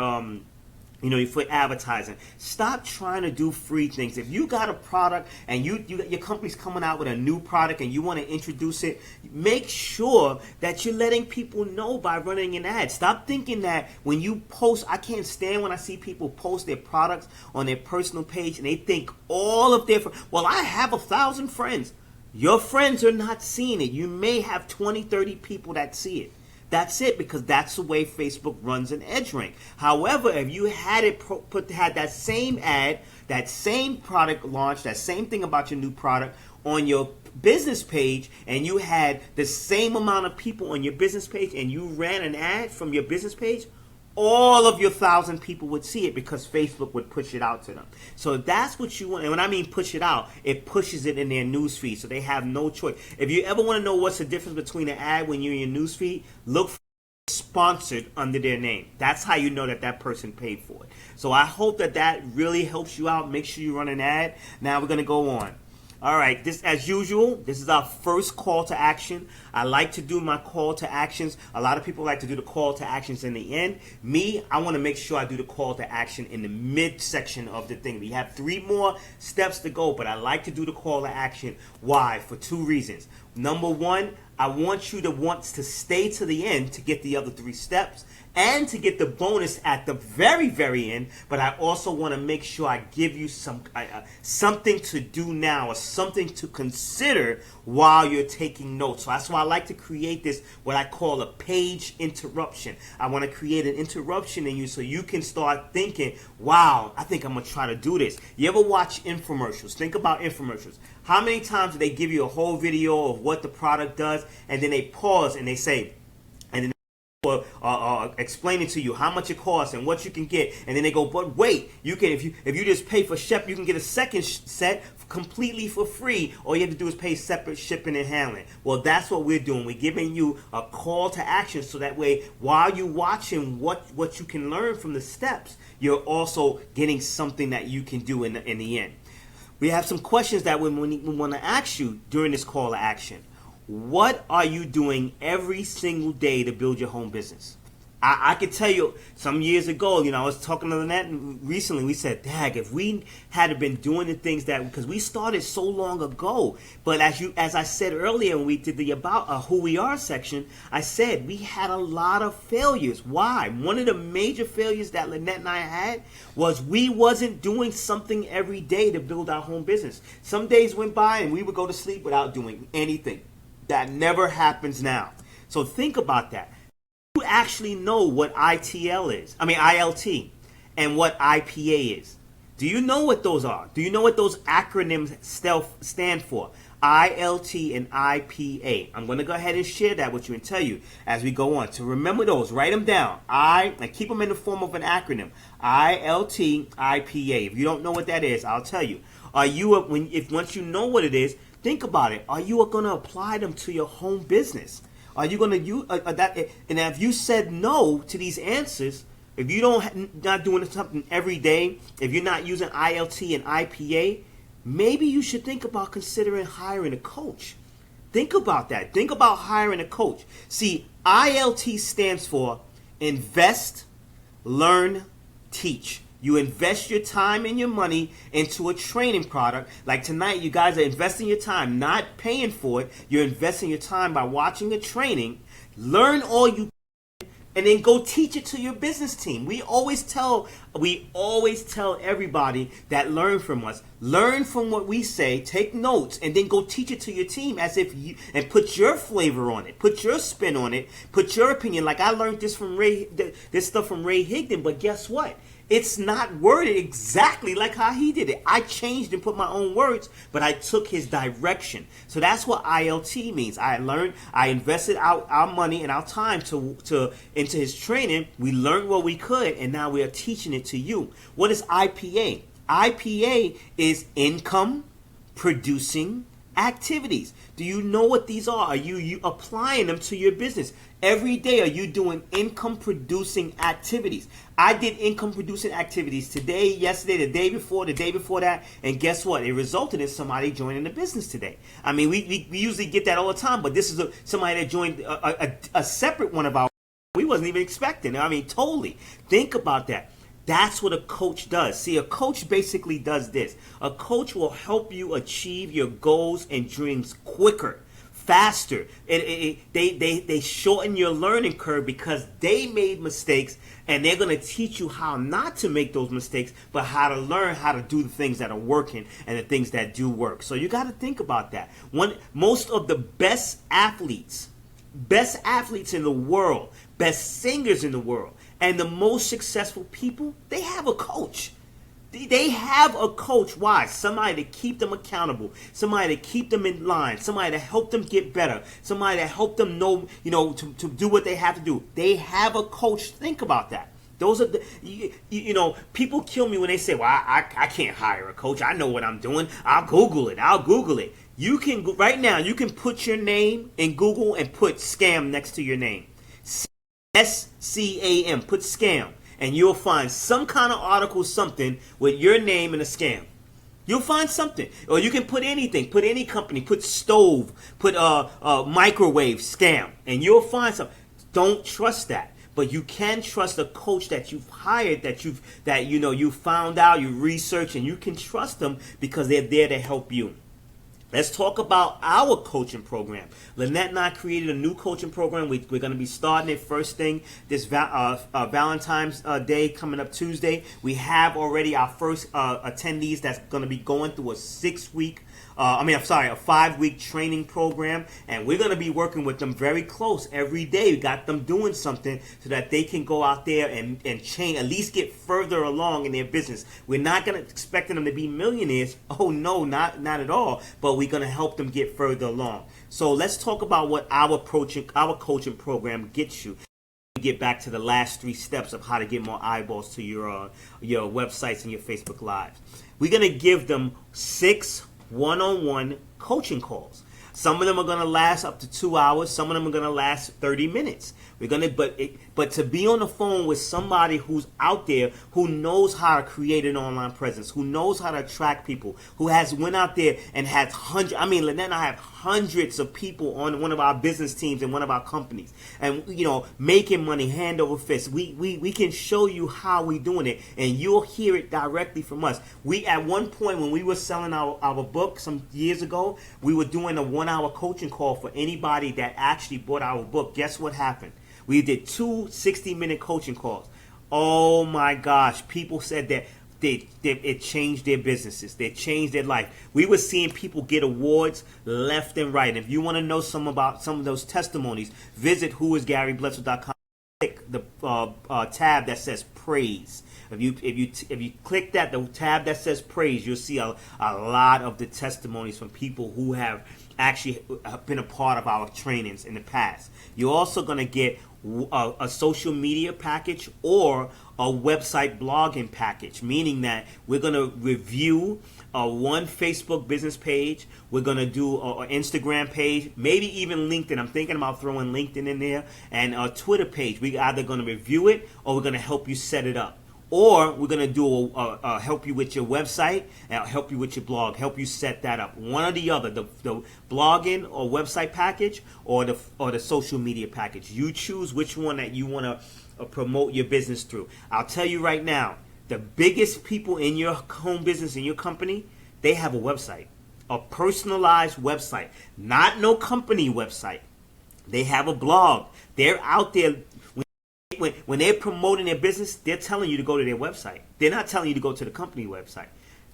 for advertising, stop trying to do free things. If you got a product and your company's coming out with a new product and you want to introduce it, make sure that you're letting people know by running an ad. Stop thinking that when you post, I can't stand when I see people post their products on their personal page and they think all of their, I have 1,000 friends. Your friends are not seeing it. You may have 20, 30 people that see it. That's it, because that's the way Facebook runs an edge rank. However, if you had had that same ad, that same product launch, that same thing about your new product on your business page, and you had the same amount of people on your business page, and you ran an ad from your business page, all of your 1,000 people would see it, because Facebook would push it out to them. So that's what you want. And when I mean push it out, it pushes it in their newsfeed, so they have no choice. If you ever want to know what's the difference between an ad when you're in your newsfeed, look for sponsored under their name. That's how you know that person paid for it. So I hope that really helps you out. Make sure you run an ad. Now we're going to go on. All right, as usual, this is our first call to action. I like to do my call to actions. A lot of people like to do the call to actions in the end. Me, I want to make sure I do the call to action in the midsection of the thing. We have 3 more steps to go, but I like to do the call to action. Why? For 2 reasons. Number 1, I want you to want to stay to the end to get the other 3 steps and to get the bonus at the very, very end. But I also want to make sure I give you something to do now, or something to consider while you're taking notes. So that's why I like to create this, what I call a page interruption. I want to create an interruption in you so you can start thinking, wow, I think I'm going to try to do this. You ever watch infomercials? Think about infomercials. How many times do they give you a whole video of what the product does, and then they pause and they say, and then explaining to you how much it costs and what you can get, and then they go, but wait, you can if you just pay for shipping, you can get a second set completely for free. All you have to do is pay separate shipping and handling. Well, that's what we're doing. We're giving you a call to action, so that way while you're watching what you can learn from the steps, you're also getting something that you can do in the end. We have some questions that we want to ask you during this call to action. What are you doing every single day to build your home business? I could tell you some years ago, I was talking to Lynette recently. We said, Dag, if we had been doing the things because we started so long ago. But as I said earlier when we did the about who we are section, I said we had a lot of failures. Why? One of the major failures that Lynette and I had was we wasn't doing something every day to build our home business. Some days went by and we would go to sleep without doing anything. That never happens now. So think about that. you actually know what ILT, and what IPA is? Do you know what those are? Do you know what those acronyms stand for? ILT and IPA. I'm going to go ahead and share that with you and tell you as we go on. To remember those, write them down. And keep them in the form of an acronym. ILT, IPA. If you don't know what that is, I'll tell you. Once you know what it is, think about it. Are you going to apply them to your home business? Are you going to use that? And if you said no to these answers, if you not doing something every day, if you're not using ILT and IPA, maybe you should think about considering hiring a coach. Think about that. Think about hiring a coach. See, ILT stands for invest, learn, teach. You invest your time and your money into a training product. Like tonight, you guys are investing your time, not paying for it. You're investing your time by watching a training. Learn all you can, and then go teach it to your business team. We always tell everybody that learn from us. Learn from what we say, take notes, and then go teach it to your team and put your flavor on it, put your spin on it, put your opinion. Like I learned this stuff from Ray Higdon, but guess what? It's not worded exactly like how he did it. I changed and put my own words, but I took his direction. So that's what ILT means. I invested our money and our time into his training. We learned what we could, and now we are teaching it to you. What is IPA? IPA is income producing activities. Do you know what these are? Are you applying them to your business? Every day, are you doing income producing activities? I did income producing activities today, yesterday, the day before that, and guess what? It resulted in somebody joining the business today. I mean, we usually get that all the time, but this is somebody that joined a separate one of our. We wasn't even expecting. I mean, totally. Think about that. That's what a coach does. See, a coach basically does this. A coach will help you achieve your goals and dreams quicker, faster. They shorten your learning curve because they made mistakes, and they're going to teach you how not to make those mistakes, but how to learn how to do the things that are working and the things that do work. So you got to think about that. Most of the best athletes in the world, best singers in the world, and the most successful people, they have a coach. They have a coach. Why? Somebody to keep them accountable. Somebody to keep them in line. Somebody to help them get better. Somebody to help them know, to do what they have to do. They have a coach. Think about that. Those are people kill me when they say, well, I can't hire a coach. I know what I'm doing. I'll Google it. You can, right now, you can put your name in Google and put scam next to your name. SCAM, put scam, and you'll find some kind of article, something with your name and a scam. You'll find something. Or you can put anything, put any company, put stove, put microwave, scam, and you'll find something. Don't trust that. But you can trust a coach that you've hired, that you found out, you researched, and you can trust them because they're there to help you. Let's talk about our coaching program. Lynette and I created a new coaching program. We're going to be starting it first thing this Valentine's Day coming up Tuesday. We have already our first attendees that's going to be going through a 5-week training program, and we're going to be working with them very close every day. We got them doing something so that they can go out there and change, at least get further along in their business. We're not going to expect them to be millionaires. Oh no, not at all. But we're going to help them get further along. So let's talk about what our coaching program gets you. Get back to the last 3 steps of how to get more eyeballs to your websites and your Facebook Lives. We're going to give them 6 one-on-one coaching calls. Some of them are going to last up to 2 hours. Some of them are going to last 30 minutes. But to be on the phone with somebody who's out there, who knows how to create an online presence, who knows how to attract people, who has went out there and had Lynette and I have hundreds of people on one of our business teams in one of our companies, and making money hand over fist. We can show you how we doing it, and you'll hear it directly from us. We, at one point when we were selling our book some years ago, we were doing a 1-hour coaching call for anybody that actually bought our book. Guess what happened? We did 2 60-minute coaching calls. Oh my gosh, people said that it changed their businesses. They changed their life. We were seeing people get awards left and right. If you want to know some of those testimonies, visit whoisgarybletchell.com. tab that says praise. If you click that, the tab that says praise, you'll see a lot of the testimonies from people who have actually been a part of our trainings in the past. You're also going to get a social media package or a website blogging package, meaning that we're going to review one Facebook business page. We're going to do an Instagram page, maybe even LinkedIn. I'm thinking about throwing LinkedIn in there, and a Twitter page. We're either going to review it or we're going to help you set it up. Or we're going to do help you with your website, and help you with your blog, help you set that up. One or the other, the blogging or website package or the social media package. You choose which one that you want to promote your business through. I'll tell you right now, the biggest people in your home business, in your company, they have a website, a personalized website, not no company website. They have a blog. They're out there. When they're promoting their business, they're telling you to go to their website. They're not telling you to go to the company website.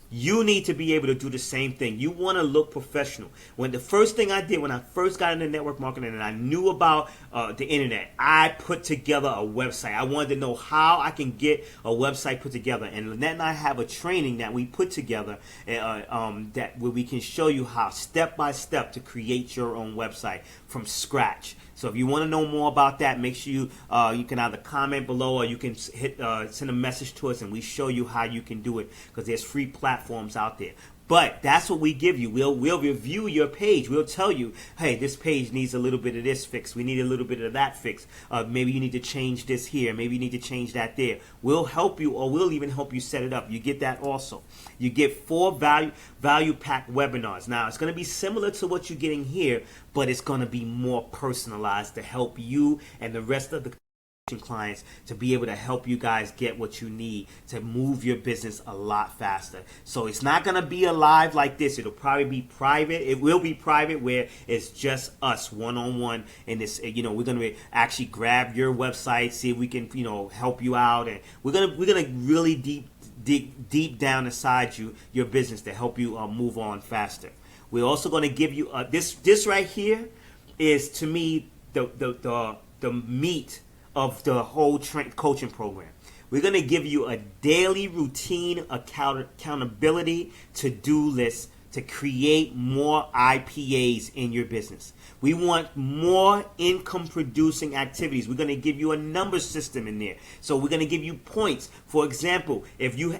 You need to be able to do the same thing. You want to look professional. When the first thing I did when I first got into network marketing and I knew about the internet, I put together a website. I wanted to know how I can get a website put together. And Lynette and I have a training that we put together that where we can show you how step by step to create your own website from scratch. So if you want to know more about that, make sure you can either comment below or you can send a message to us and we show you how you can do it, because there's free platforms out there. But that's what we give you. We'll review your page. We'll tell you, hey, this page needs a little bit of this fix. We need a little bit of that fix. Maybe you need to change this here. Maybe you need to change that there. We'll help you, or we'll even help you set it up. You get that also. You get 4 value pack webinars. Now, it's going to be similar to what you're getting here, but it's going to be more personalized to help you and the rest of the clients to be able to help you guys get what you need to move your business a lot faster. So it's not going to be a live like this. It'll probably be private. It will be private where it's just us one-on-one in this. We're going to actually grab your website, see if we can, help you out, and we're going to really deep down inside your business to help you move on faster. We're also going to give you this right here is, to me, the meat of the whole coaching program. We're going to give you a daily routine accountability to-do list to create more IPAs in your business. We want more income producing activities. We're going to give you a number system in there. So we're going to give you points. For example, if you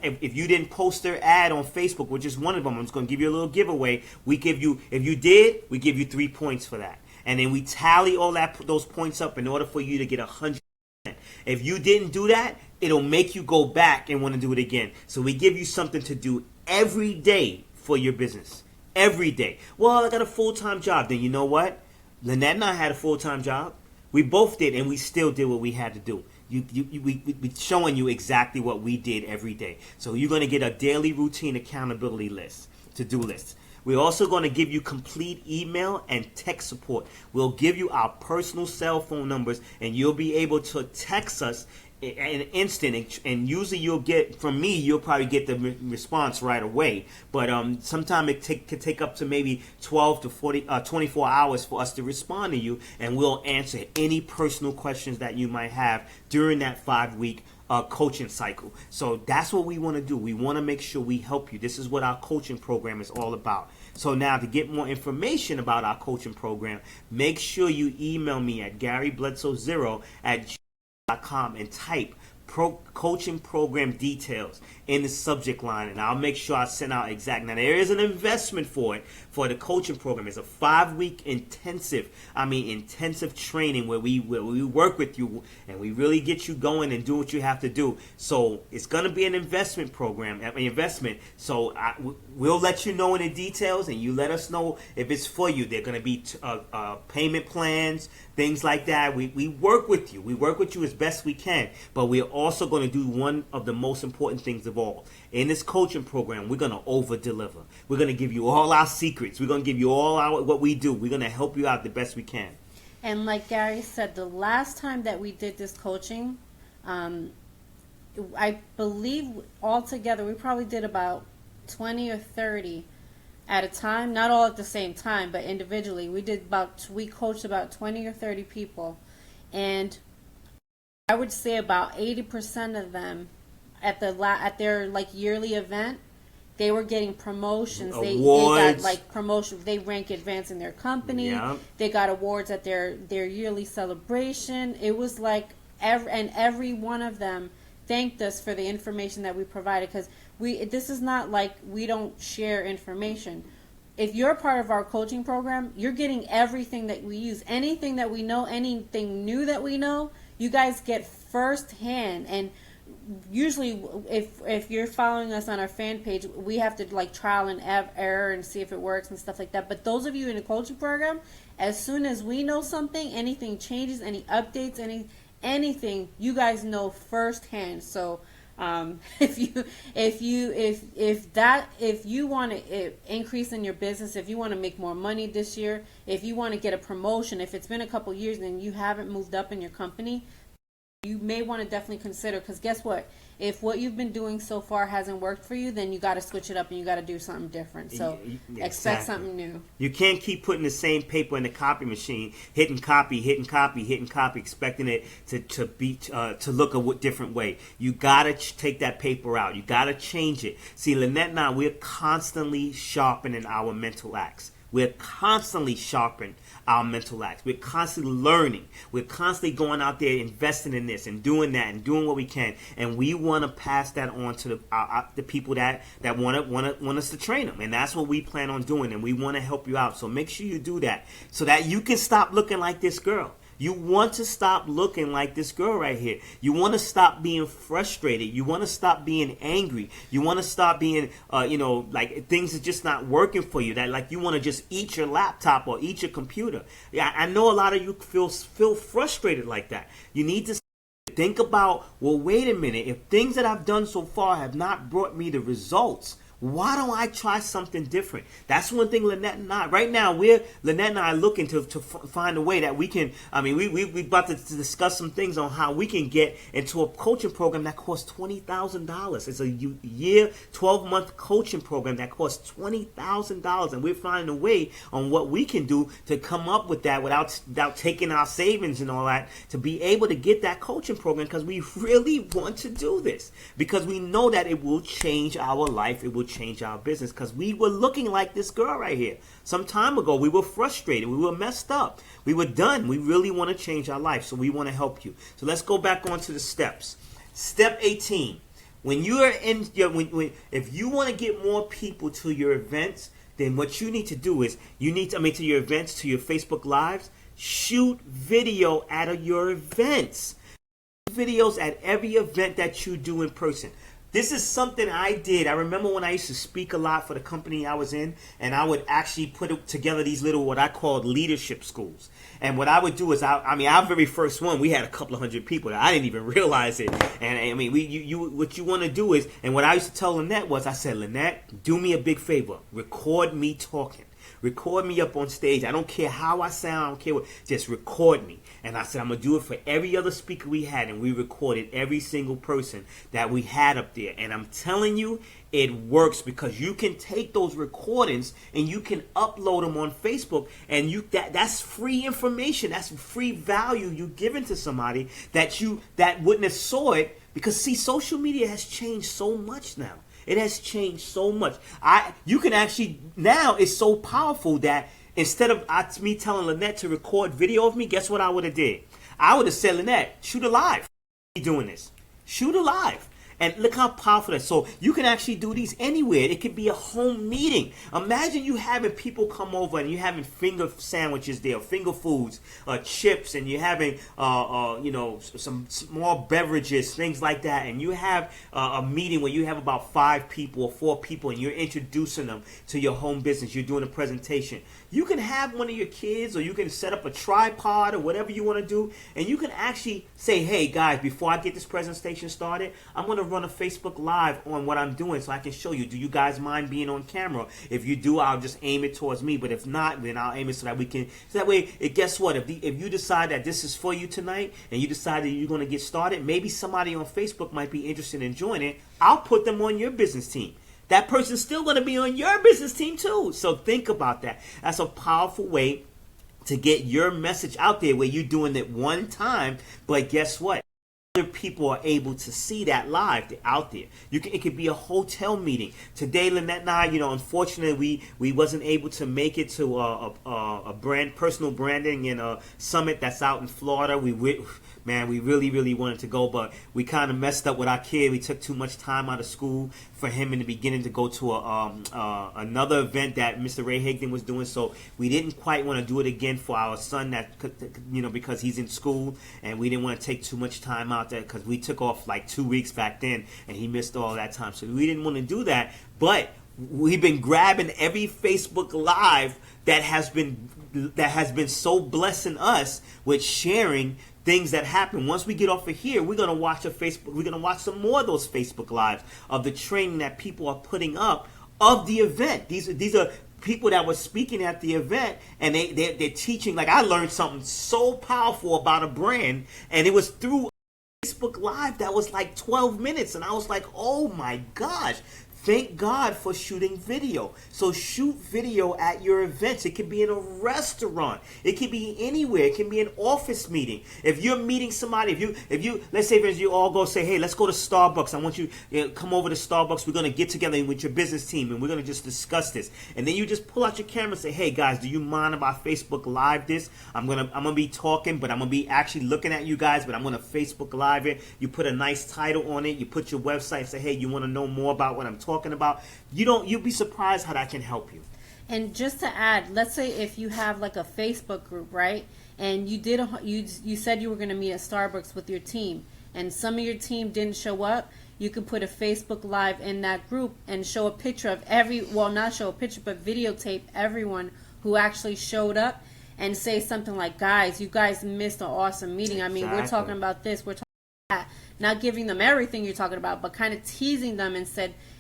didn't post their ad on Facebook, which is one of them, I'm just going to give you a little giveaway. If you did, we give you 3 points for that. And then we tally all those points up in order for you to get 100%. If you didn't do that, it'll make you go back and want to do it again. So we give you something to do every day for your business. Every day. Well, I got a full-time job. Then you know what? Lynette and I had a full-time job. We both did, and we still did what we had to do. We showing you exactly what we did every day. So you're going to get a daily routine accountability list, to-do list. We're also going to give you complete email and text support. We'll give you our personal cell phone numbers, and you'll be able to text us in an instant. And usually you'll probably get the response right away. But sometimes it could take up to maybe 12 to 24 hours for us to respond to you, and we'll answer any personal questions that you might have during that 5-week coaching cycle. So that's what we want to do. We want to make sure we help you. This is what our coaching program is all about. So now, to get more information about our coaching program, make sure you email me at GaryBledsoe0@gmail.com and type coaching program details in the subject line, and I'll make sure I send out exact. Now, there is an investment for it, for the coaching program. It's a 5-week intensive training where we work with you and we really get you going and do what you have to do. So it's going to be an investment program, So we'll let you know in the details, and you let us know if it's for you. They're going to be payment plans, things like that. We work with you. We work with you as best we can, but we're also going to do one of the most important things of all. In this coaching program, we're going to over-deliver. We're going to give you all our secrets. We're going to give you all what we do. We're going to help you out the best we can. And like Gary said, the last time that we did this coaching, I believe altogether we probably did about 20 or 30 at a time, not all at the same time, but individually. We coached about 20 or 30 people, and I would say about 80% of them at their like yearly event, they were getting promotions. They got like promotion. They rank advanced in their company. Yeah. They got awards at their yearly celebration. It was like every one of them thanked us for the information that we provided, because this is not like we don't share information. If you're part of our coaching program, you're getting everything that we use. Anything that we know, anything new that we know, you guys get firsthand. And usually if you're following us on our fan page, we have to like trial and error and see if it works and stuff like that. But those of you in the coaching program, as soon as we know something, anything changes, any updates, anything, you guys know firsthand. So if you want to increase in your business, if you want to make more money this year, if you want to get a promotion, if it's been a couple years and you haven't moved up in your company, you may want to definitely consider, because guess what? If what you've been doing so far hasn't worked for you, then you got to switch it up and you got to do something different. So expect something new. You can't keep putting the same paper in the copy machine, hitting copy, expecting it to look a different way. You got to take that paper out. You got to change it. See, Lynette and I, we're constantly sharpening our mental axe. We're constantly sharpening our mental acts. We're constantly learning. We're constantly going out there investing in this and doing that and doing what we can. And we want to pass that on to the people that want us to train them. And that's what we plan on doing. And we want to help you out. So make sure you do that so that you can stop looking like this girl. You want to stop looking like this girl right here. You want to stop being frustrated. You want to stop being angry. You want to stop being, like things are just not working for you. That like you want to just eat your laptop or eat your computer. Yeah, I know a lot of you feel frustrated like that. You need to think about, well, wait a minute. If things that I've done so far have not brought me the results, why don't I try something different? That's one thing Lynette and I, right now, Lynette and I are looking to find a way that we can, we about to discuss some things on how we can get into a coaching program that costs $20,000. It's a year, 12-month coaching program that costs $20,000. And we're finding a way on what we can do to come up with that without taking our savings and all that, to be able to get that coaching program, because we really want to do this. Because we know that it will change our life. It will change our business, because we were looking like this girl right here. Some time ago, we were frustrated. We were messed up. We were done. We really want to change our life, so we want to help you. So let's go back onto the steps. Step 18. When you are in, if you want to get more people to your events, then what you need to do is to your events, to your Facebook Lives, shoot video at your events. Videos at every event that you do in person. This is something I did. I remember when I used to speak a lot for the company I was in, and I would actually put together these little, what I called leadership schools. And what I would do is, our very first one, we had a couple of hundred people. I didn't even realize it. And what you want to do is, and what I used to tell Lynette was, I said, Lynette, do me a big favor. Record me talking. Record me up on stage. I don't care how I sound. I don't care what. Just record me. And I said, I'm going to do it for every other speaker we had. And we recorded every single person that we had up there. And I'm telling you, it works, because you can take those recordings and you can upload them on Facebook. And that's free information. That's free value you're giving to somebody that wouldn't have saw it. Because, see, social media has changed so much now. It has changed so much. You can actually, now it's so powerful that instead of me telling Lynette to record video of me, guess what I would have did? I would have said, Lynette, shoot a live. Doing this. Shoot a live. And look how powerful that is. So you can actually do these anywhere. It could be a home meeting. Imagine you having people come over and you're having finger sandwiches there, finger foods, chips, and you're having, some small beverages, things like that. And you have a meeting where you have about 5 people or 4 people, and you're introducing them to your home business. You're doing a presentation. You can have one of your kids, or you can set up a tripod or whatever you want to do. And you can actually say, hey, guys, before I get this presentation started, I'm going to run a Facebook Live on what I'm doing so I can show you. Do you guys mind being on camera? If you do, I'll just aim it towards me. But if not, then I'll aim it so that we can. So that way, guess what? If you decide that this is for you tonight, and you decide that you're going to get started, maybe somebody on Facebook might be interested in joining it. I'll put them on your business team. That person's still going to be on your business team too. So think about that. That's a powerful way to get your message out there, where you're doing it one time. But guess what? other people are able to see that live out there. It could be a hotel meeting. Today, Lynette and I, unfortunately, we wasn't able to make it to a personal branding and a summit that's out in Florida. We really, really wanted to go, but we kind of messed up with our kid. We took too much time out of school for him in the beginning to go to another event that Mr. Ray Higdon was doing, so we didn't quite want to do it again for our son, because he's in school, and we didn't want to take too much time out there because we took off like 2 weeks back then, and he missed all that time, so we didn't want to do that. But we've been grabbing every Facebook Live that has been so blessing us with sharing things that happen. Once we get off of here, we're gonna watch some more of those Facebook Lives of the training that people are putting up of the event. These are people that were speaking at the event, and they're teaching. Like, I learned something so powerful about a brand, and it was through Facebook Live that was like 12 minutes, and I was like, oh my gosh. Thank God for shooting video. So shoot video at your events. It can be in a restaurant. It can be anywhere. It can be an office meeting. If you're meeting somebody, if you let's say you all go say, hey, let's go to Starbucks. I want you to come over to Starbucks. We're gonna get together with your business team, and we're gonna just discuss this. And then you just pull out your camera and say, hey guys, do you mind if I Facebook Live this? I'm gonna be talking, but I'm gonna be actually looking at you guys, but I'm gonna Facebook Live it. You put a nice title on it. You put your website and say, hey, you want to know more about what I'm talking about? You'll be surprised how that can help you. And just to add, let's say if you have like a Facebook group, right? And you said you were going to meet at Starbucks with your team, and some of your team didn't show up. You can put a Facebook Live in that group and show a picture of not show a picture, but videotape everyone who actually showed up, and say something like, guys, you guys missed an awesome meeting. I mean, we're talking about this, we're talking about that. Not giving them everything you're talking about, but kind of teasing them and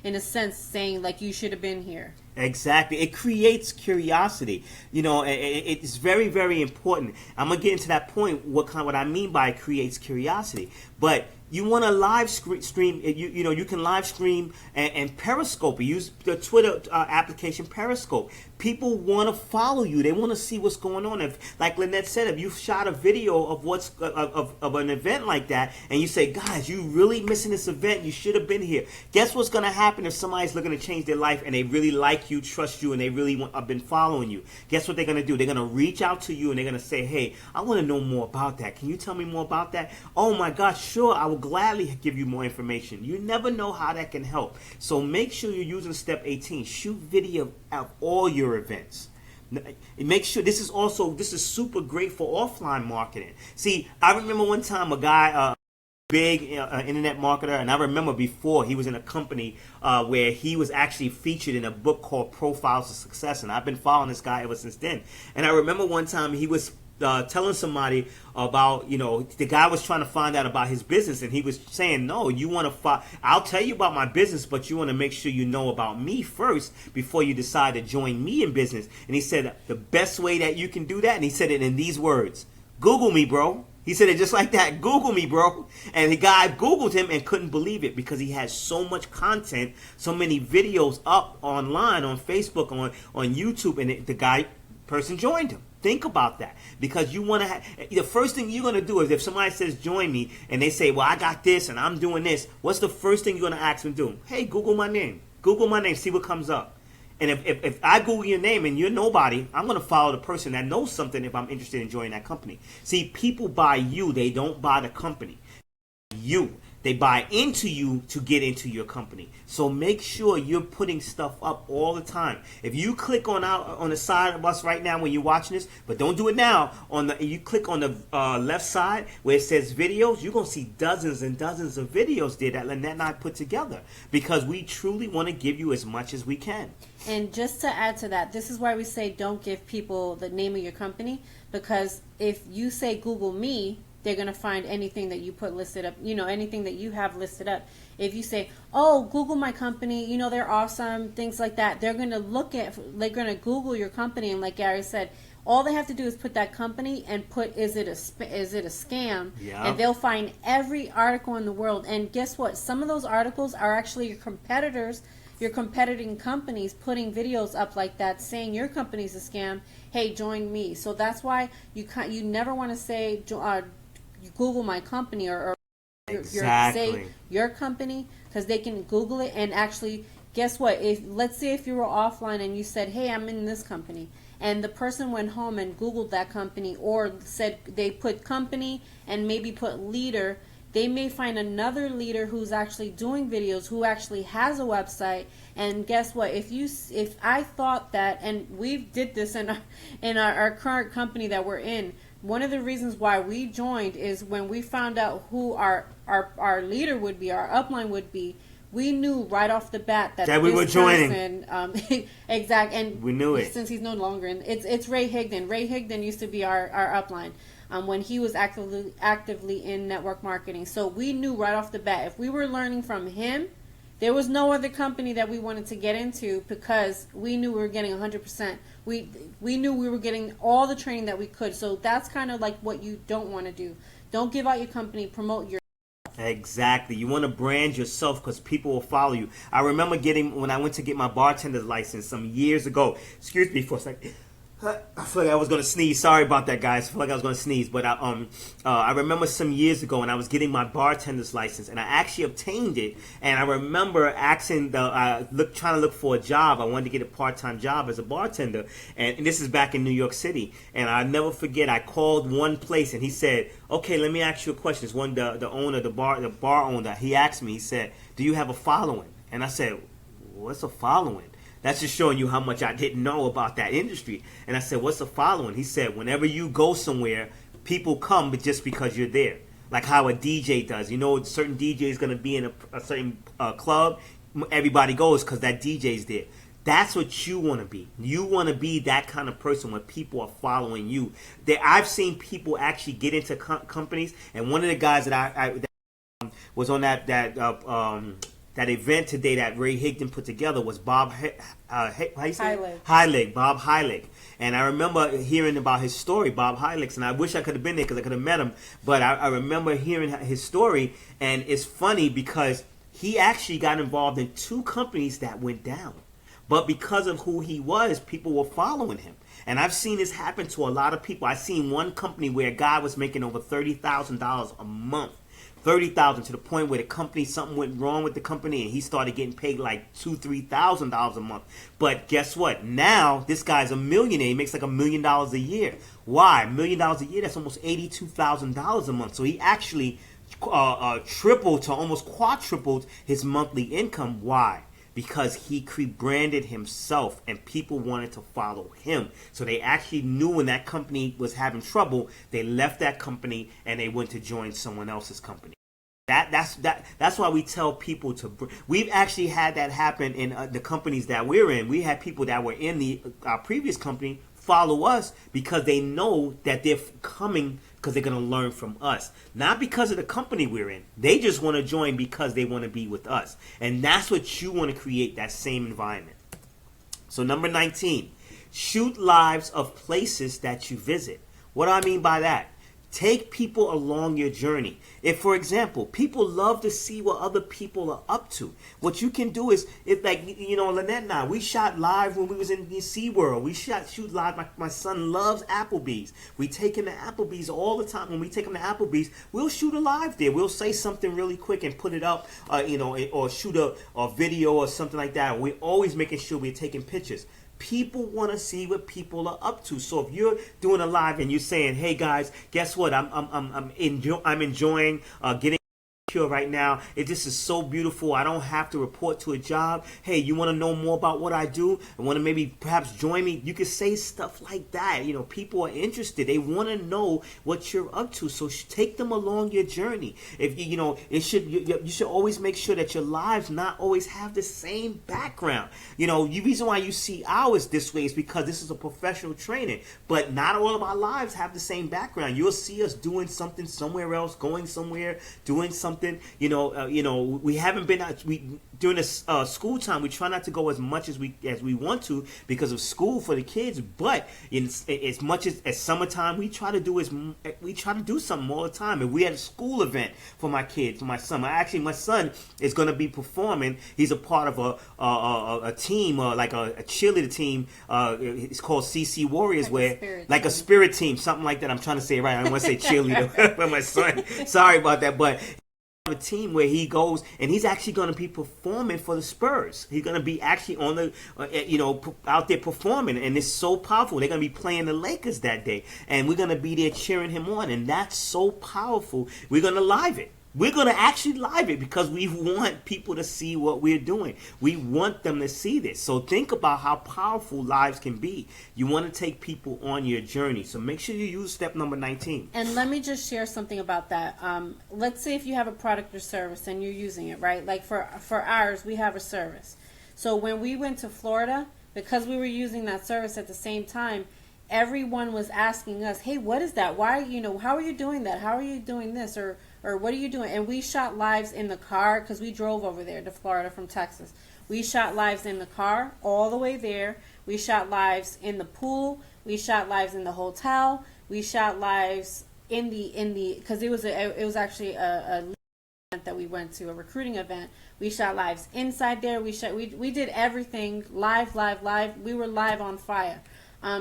in a sense, saying like, you should have been here. Exactly. It creates curiosity. It's very, very important. I'm going to get into that point, what I mean by it creates curiosity. But you want to live stream, you can live stream and Periscope. Use the Twitter application Periscope. People want to follow you. They want to see what's going on. If, like Lynette said, if you shot a video of of an event like that, and you say, guys, you really missing this event, you should have been here. Guess what's going to happen if somebody's looking to change their life and they really like you, trust you, and they really have been following you? Guess what they're going to do? They're going to reach out to you and they're going to say, hey, I want to know more about that. Can you tell me more about that? Oh my gosh, sure, I will gladly give you more information. You never know how that can help. So make sure you're using step 18. Shoot video of all your events. Make sure this is super great for offline marketing. See, I remember one time a guy, big internet marketer, and I remember before he was in a company where he was actually featured in a book called Profiles of Success, and I've been following this guy ever since then. And I remember one time he was telling somebody about, the guy was trying to find out about his business, and he was saying, no, you want to I'll tell you about my business, but you want to make sure you know about me first before you decide to join me in business. And he said the best way that you can do that, and he said it in these words: Google me, bro. He said it just like that: Google me, bro. And the guy Googled him and couldn't believe it, because he has so much content, so many videos up online, on Facebook, on YouTube, and the person joined him. Think about that, because you want to the first thing you're going to do is, if somebody says join me and they say, well, I got this and I'm doing this, what's the first thing you're going to ask them to do? Hey, Google my name, see what comes up. And if I Google your name and you're nobody, I'm going to follow the person that knows something if I'm interested in joining that company. See, people buy you, they don't buy the company. They buy into you to get into your company. So make sure you're putting stuff up all the time. If you click on the side of us right now when you're watching this, but don't do it now, you click on the left side where it says videos, you're going to see dozens and dozens of videos there that Lynette and I put together, because we truly want to give you as much as we can. And just to add to that, this is why we say don't give people the name of your company, because if you say Google me, they're going to find anything that you put listed up, anything that you have listed up. If you say, oh, Google my company, they're awesome, things like that, they're going to Google your company, and like Gary said, all they have to do is put that company and put, is it a scam? Yeah. And they'll find every article in the world. And guess what? Some of those articles are actually your competitors, your competing companies putting videos up like that saying your company's a scam. Hey, join me. So that's why you never want to say, Google my company or Exactly. your company, because they can Google it and actually guess what? If let's say if you were offline and you said, "Hey, I'm in this company," and the person went home and Googled that company, or said they put company and maybe put leader, they may find another leader who's actually doing videos, who actually has a website. And guess what? If I thought that, and we did this in our current company that we're in, one of the reasons why we joined is when we found out who our leader would be, our upline would be. We knew right off the bat that we were joining. Exact, and we knew it since he's no longer in. It's Ray Higdon. Ray Higdon used to be our upline when he was actively in network marketing. So we knew right off the bat if we were learning from him, there was no other company that we wanted to get into because we knew we were getting 100%. We knew we were getting all the training that we could. So that's kind of like what you don't want to do. Don't give out your company. Promote your. Exactly. You want to brand yourself because people will follow you. I remember when I went to get my bartender's license some years ago. Excuse me for a second. I feel like I was going to sneeze. Sorry about that, guys. I feel like I was going to sneeze. But I remember some years ago when I was getting my bartender's license, and I actually obtained it. And I remember asking trying to look for a job. I wanted to get a part-time job as a bartender. And this is back in New York City. And I'll never forget, I called one place, and he said, "Okay, let me ask you a question." It's the bar owner. He asked me, he said, "Do you have a following?" And I said, "What's a following?" That's just showing you how much I didn't know about that industry. And I said, "What's a following?" He said, "Whenever you go somewhere, people come but just because you're there. Like how a DJ does. You know, a certain DJ is going to be in a certain club. Everybody goes because that DJ's there." That's what you want to be. You want to be that kind of person where people are following you. I've seen people actually get into companies. And one of the guys that was on that event today that Ray Higdon put together was Bob Heilig. Bob Heilig. And I remember hearing about his story, Bob Heilig, and I wish I could have been there because I could have met him. But I remember hearing his story, and it's funny because he actually got involved in 2 companies that went down. But because of who he was, people were following him. And I've seen this happen to a lot of people. I've seen one company where a guy was making over $30,000 a month. $30,000 to the point where the company, something went wrong with the company, and he started getting paid like $2,000-$3,000 a month. But guess what? Now this guy's a millionaire. He makes like $1 million a year. Why? $1 million a year. That's almost $82,000 a month. So he actually tripled to almost quadrupled his monthly income. Why? Because he branded himself and people wanted to follow him. So they actually knew when that company was having trouble, they left that company and they went to join someone else's company. That's why we tell people to. We've actually had that happen in the companies that we're in. We had people that were in our previous company follow us because they know that they're coming because they're going to learn from us. Not because of the company we're in. They just want to join because they want to be with us. And that's what you want to create, that same environment. So number 19, shoot lives of places that you visit. What do I mean by that? Take people along your journey. If, for example, people love to see what other people are up to, what you can do is, like, you know, Lynette and I, we shot live when we was in SeaWorld. We shoot live. My son loves Applebee's. We take him to Applebee's all the time. When we take him to Applebee's, we'll shoot a live there. We'll say something really quick and put it up, or shoot a video or something like that. We're always making sure we're taking pictures. People want to see what people are up to. So if you're doing a live and you're saying, "Hey guys, guess what? I'm enjoying getting pure right now. This is so beautiful. I don't have to report to a job. Hey, you want to know more about what I do and want to maybe perhaps join me?" You can say stuff like that. You know, people are interested. They want to know what you're up to. So take them along your journey. If you should always make sure that your lives not always have the same background. You know, the reason why you see ours this way is because this is a professional training. But not all of our lives have the same background. You'll see us doing something somewhere else, going somewhere, doing something. We haven't been out. During this school time, we try not to go as much as we want to because of school for the kids. But as much as summertime, we try to do something all the time. And we had a school event for my kids, for my son. My son is going to be performing. He's a part of a team, like a cheerleader team. It's called CC Warriors, a spirit team, something like that. I'm trying to say it right. I don't want to say cheerleader for my son. Sorry about that, but a team where he goes and he's actually going to be performing for the Spurs. He's going to be actually on the, out there performing, and it's so powerful. They're going to be playing the Lakers that day, and we're going to be there cheering him on, and that's so powerful. We're going to live it. We're going to actually live it because we want people to see what we're doing. We want them to see this. So think about how powerful lives can be. You want to take people on your journey. So make sure you use step number 19. And let me just share something about that. Let's say if you have a product or service and you're using it, right? Like for ours, we have a service. So when we went to Florida, because we were using that service at the same time, everyone was asking us, hey, what is that? Why, how are you doing that? How are you doing this? Or what are you doing? And we shot lives in the car because we drove over there to Florida from Texas. We shot lives in the car all the way there. We shot lives in the pool. We shot lives in the hotel. We shot lives in the because it was actually a event that we went to, a recruiting event. We shot lives inside there. We did everything live. We were live on fire.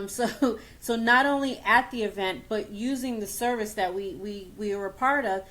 So not only at the event, but using the service that we were a part of,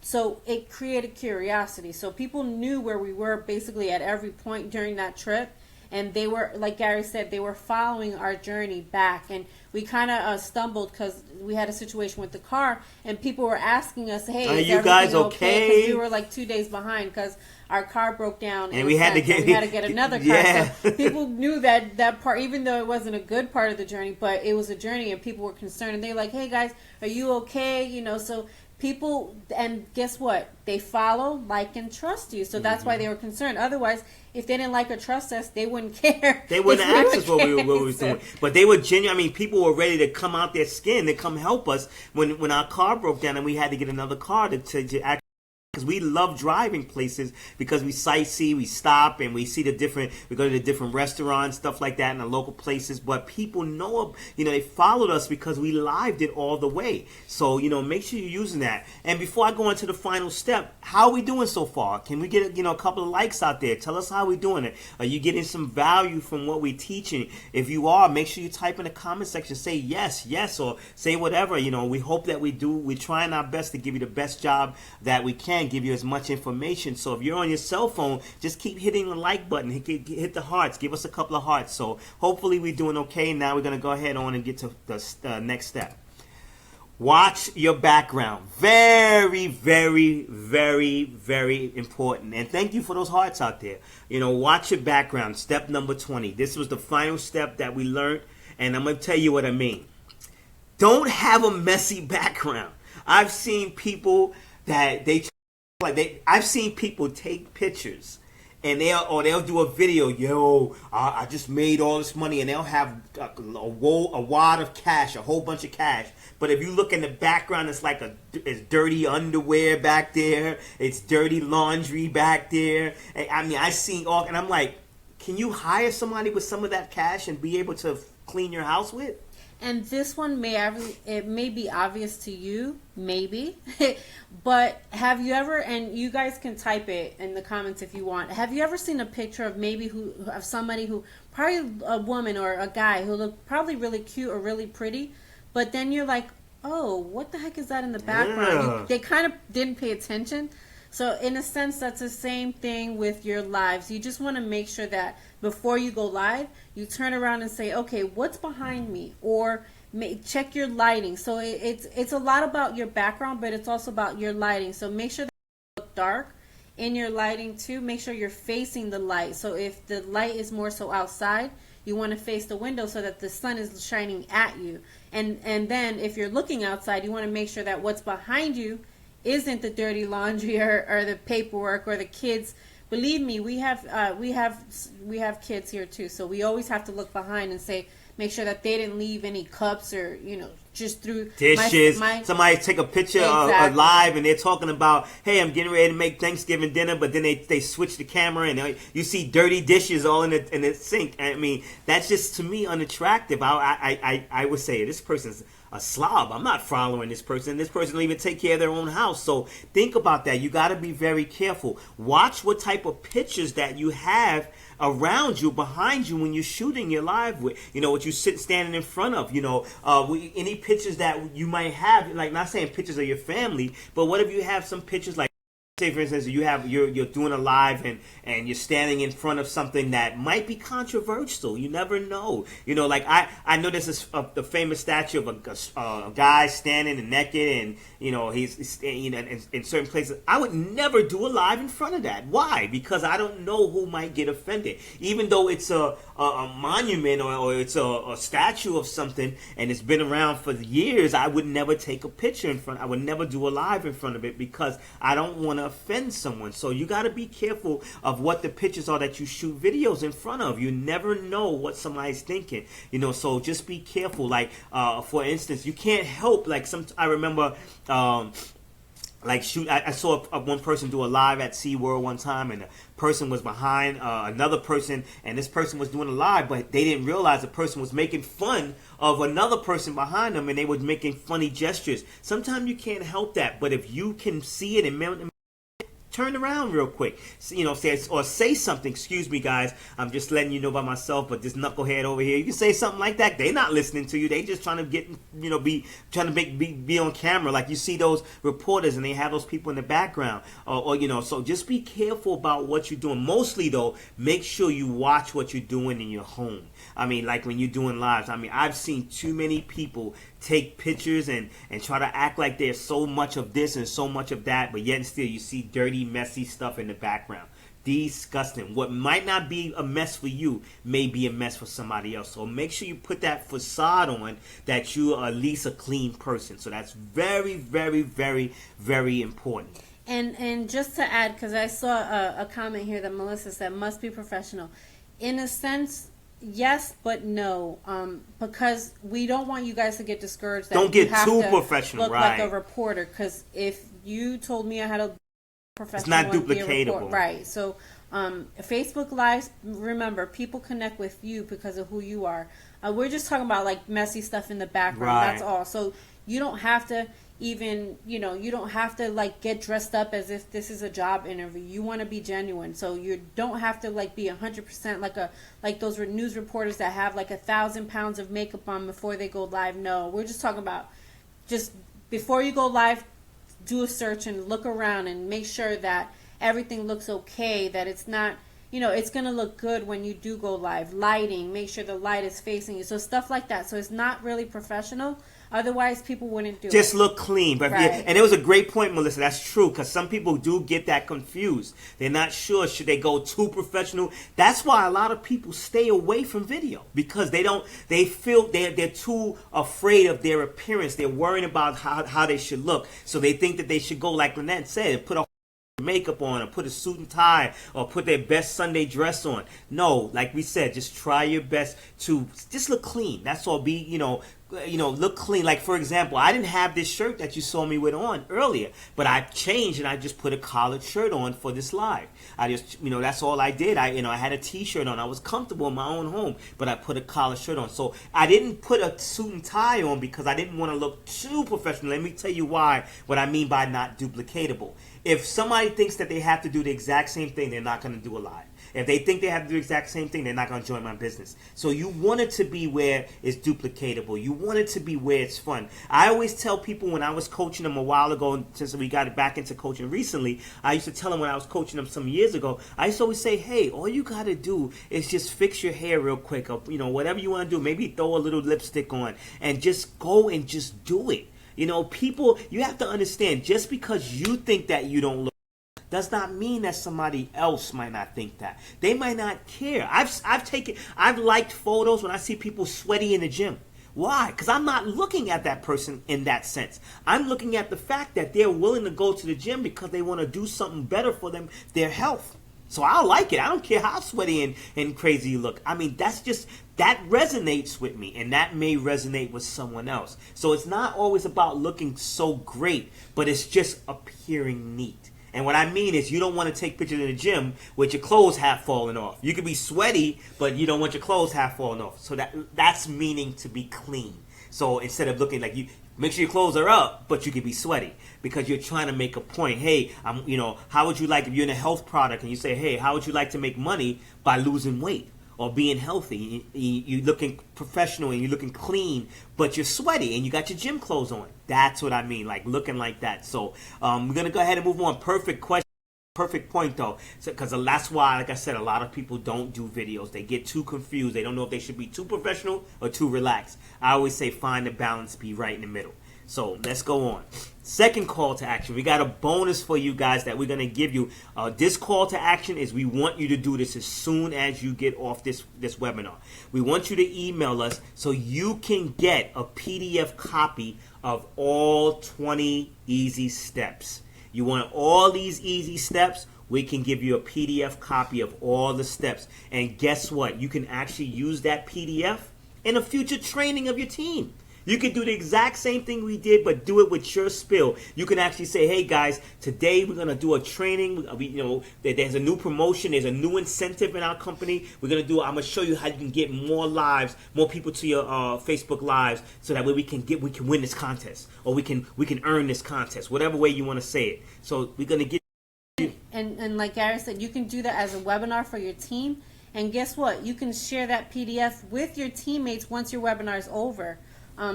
so it created curiosity. So people knew where we were basically at every point during that trip. And they were, like Gary said, they were following our journey back. And we kind of stumbled because we had a situation with the car. And people were asking us, hey, are is you guys okay? Because we were like 2 days behind because our car broke down. And we had to get another car. Yeah. So people knew that part, even though it wasn't a good part of the journey, but it was a journey and people were concerned. And they're like, hey, guys, are you okay? So people, and guess what? They follow, like, and trust you. So that's why they were concerned. Otherwise, if they didn't like or trust us, they wouldn't care. They wouldn't ask us what we were doing. But they were genuine. I mean, people were ready to come out their skin to come help us when our car broke down and we had to get another car to actually. Because we love driving places because we sightsee, we stop, and we see we go to the different restaurants, stuff like that in the local places. But people know, they followed us because we lived it all the way. So, make sure you're using that. And before I go into the final step, how are we doing so far? Can we get, a couple of likes out there? Tell us how we're doing it. Are you getting some value from what we're teaching? If you are, make sure you type in the comment section, say yes, or say whatever. We hope that we do. We're trying our best to give you the best job that we can. Give you as much information. So if you're on your cell phone, just keep hitting the like button, hit the hearts, give us a couple of hearts. So hopefully we're doing okay. Now we're going to go ahead on and get to the next step. Watch your background. Very, very, very, very important. And thank you for those hearts out there. Watch your background. Step number 20. This was the final step that we learned, and I'm going to tell you what I mean. Don't have a messy background. I've seen people that I've seen people take pictures and they'll do a video. I just made all this money, and they'll have a wad of cash, a whole bunch of cash. But if you look in the background, it's dirty underwear back there, it's dirty laundry back there. I mean, I seen all, and I'm like, can you hire somebody with some of that cash and be able to clean your house with? And this one may be obvious to you, maybe, but have you ever, and you guys can type it in the comments if you want, have you ever seen a picture of somebody who, probably a woman or a guy who looked probably really cute or really pretty, but then you're like, oh, what the heck is that in the background? They kind of didn't pay attention. So in a sense, that's the same thing with your lives. You just want to make sure that before you go live, you turn around and say, okay, what's behind me? Or check your lighting. So it's a lot about your background, but it's also about your lighting. So make sure that you look dark in your lighting too. Make sure you're facing the light. So if the light is more so outside, you want to face the window so that the sun is shining at you. And then if you're looking outside, you want to make sure that what's behind you isn't the dirty laundry or the paperwork or the kids. Believe me, we have kids here too, so we always have to look behind and make sure that they didn't leave any cups or just through dishes. Somebody take a picture of live and they're talking about, hey, I'm getting ready to make Thanksgiving dinner, but then they switch the camera and you see dirty dishes all in the sink. I mean, that's just to me unattractive. I would say this person's a slob. I'm not following this person. This person don't even take care of their own house. So think about that. You got to be very careful. Watch what type of pictures that you have around you, behind you when you're shooting your live with. What you standing in front of. Any pictures that you might have, like not saying pictures of your family, but what if you have some pictures like say for instance you're doing a live and you're standing in front of something that might be controversial. You never know. Like I know this is the famous statue of a guy standing and naked, and he's in certain places. I would never do a live in front of that. Why? Because I don't know who might get offended. Even though it's a monument or it's a statue of something and it's been around for years, I would never take a picture in front. I would never do a live in front of it because I don't want to offend someone. So you got to be careful of what the pictures are that you shoot videos in front of. You never know what somebody's thinking, so just be careful. Like for instance, you can't help, like I remember I saw one person do a live at SeaWorld one time, and the person was behind another person, and this person was doing a live, but they didn't realize the person was making fun of another person behind them, and they were making funny gestures. Sometimes you can't help that, but if you can see it and turn around real quick, say something. Excuse me, guys. I'm just letting you know by myself. But this knucklehead over here, you can say something like that. They're not listening to you. They just trying to get, be on camera. Like you see those reporters, and they have those people in the background, So just be careful about what you're doing. Mostly though, make sure you watch what you're doing in your home. I mean, like when you're doing lives. I mean, I've seen too many people take pictures and try to act like there's so much of this and so much of that, but yet and still you see dirty, messy stuff in the background. Disgusting. What might not be a mess for you may be a mess for somebody else. So make sure you put that facade on that you are at least a clean person. So that's very, very, very, very important. And just to add, because I saw a comment here that Melissa said must be professional. In a sense, yes, but no, because we don't want you guys to get discouraged. That don't get you have too to professional, look right? like a reporter. Because if you told me I had a professional, it's not duplicatable, right? So, Facebook Lives. Remember, people connect with you because of who you are. We're just talking about like messy stuff in the background. Right. That's all. So you don't have to even, you don't have to like get dressed up as if this is a job interview. You want to be genuine, so you don't have to like be 100% like those news reporters that have like 1,000 pounds of makeup on before they go live. No, we're just talking about just before you go live, do a search and look around and make sure that everything looks okay, that it's not, it's going to look good when you do go live. Lighting, make sure the light is facing you. So stuff like that. So it's not really professional. Otherwise, people wouldn't do it. Just look clean. But right. Yeah, and it was a great point, Melissa. That's true, because some people do get that confused. They're not sure, should they go too professional? That's why a lot of people stay away from video, because they feel they're too afraid of their appearance. They're worrying about how they should look. So they think that they should go, like Lynette said, put a makeup on, or put a suit and tie, or put their best Sunday dress on. No, like we said, just try your best to just look clean. That's all. Be look clean. Like for example, I didn't have this shirt that you saw me with on earlier, but I changed and I just put a collared shirt on for this live. I just that's all I did. I had a t-shirt on. I was comfortable in my own home, but I put a collared shirt on. So I didn't put a suit and tie on because I didn't want to look too professional. Let me tell you why. What I mean by not duplicatable. If somebody thinks that they have to do the exact same thing, they're not going to do a live. If they think they have to do the exact same thing, they're not going to join my business. So you want it to be where it's duplicatable. You want it to be where it's fun. I always tell people when I was coaching them a while ago, since we got back into coaching recently, I used to tell them when I was coaching them some years ago, I used to always say, hey, all you got to do is just fix your hair real quick. Or, whatever you want to do, maybe throw a little lipstick on and just go and just do it. People, you have to understand, just because you think that you don't look does not mean that somebody else might not think that. They might not care. I've liked photos when I see people sweaty in the gym. Why? Because I'm not looking at that person in that sense. I'm looking at the fact that they're willing to go to the gym because they want to do something better for them, their health. So I like it. I don't care how sweaty and crazy you look. I mean, that resonates with me, and that may resonate with someone else. So it's not always about looking so great, but it's just appearing neat. And what I mean is, you don't want to take pictures in the gym with your clothes half falling off. You could be sweaty, but you don't want your clothes half falling off. So that's meaning to be clean. So instead of looking like you, make sure your clothes are up, but you could be sweaty, because you're trying to make a point. Hey, how would you like, if you're in a health product and you say, hey, how would you like to make money by losing weight or being healthy? You're looking professional and you're looking clean, but you're sweaty and you got your gym clothes on. That's what I mean, like looking like that. So we're going to go ahead and move on. Perfect question. Perfect point though, because that's why, like I said, a lot of people don't do videos. They get too confused. They don't know if they should be too professional or too relaxed. I always say find the balance, be right in the middle. So let's go on. Second call to action. We got a bonus for you guys that we're gonna give you. This call to action is we want you to do this as soon as you get off this webinar. We want you to email us so you can get a PDF copy of all 20 easy steps. You want all these easy steps? We can give you a PDF copy of all the steps. And guess what? You can actually use that PDF in a future training of your team. You can do the exact same thing we did, but do it with your spill. You can actually say, hey guys, today we're going to do a training. There's a new promotion. There's a new incentive in our company. I'm going to show you how you can get more lives, more people to your Facebook lives, so that way we can win this contest, or we can earn this contest, whatever way you want to say it. So we're going to get. And like Gary said, you can do that as a webinar for your team. And guess what? You can share that PDF with your teammates once your webinar is over.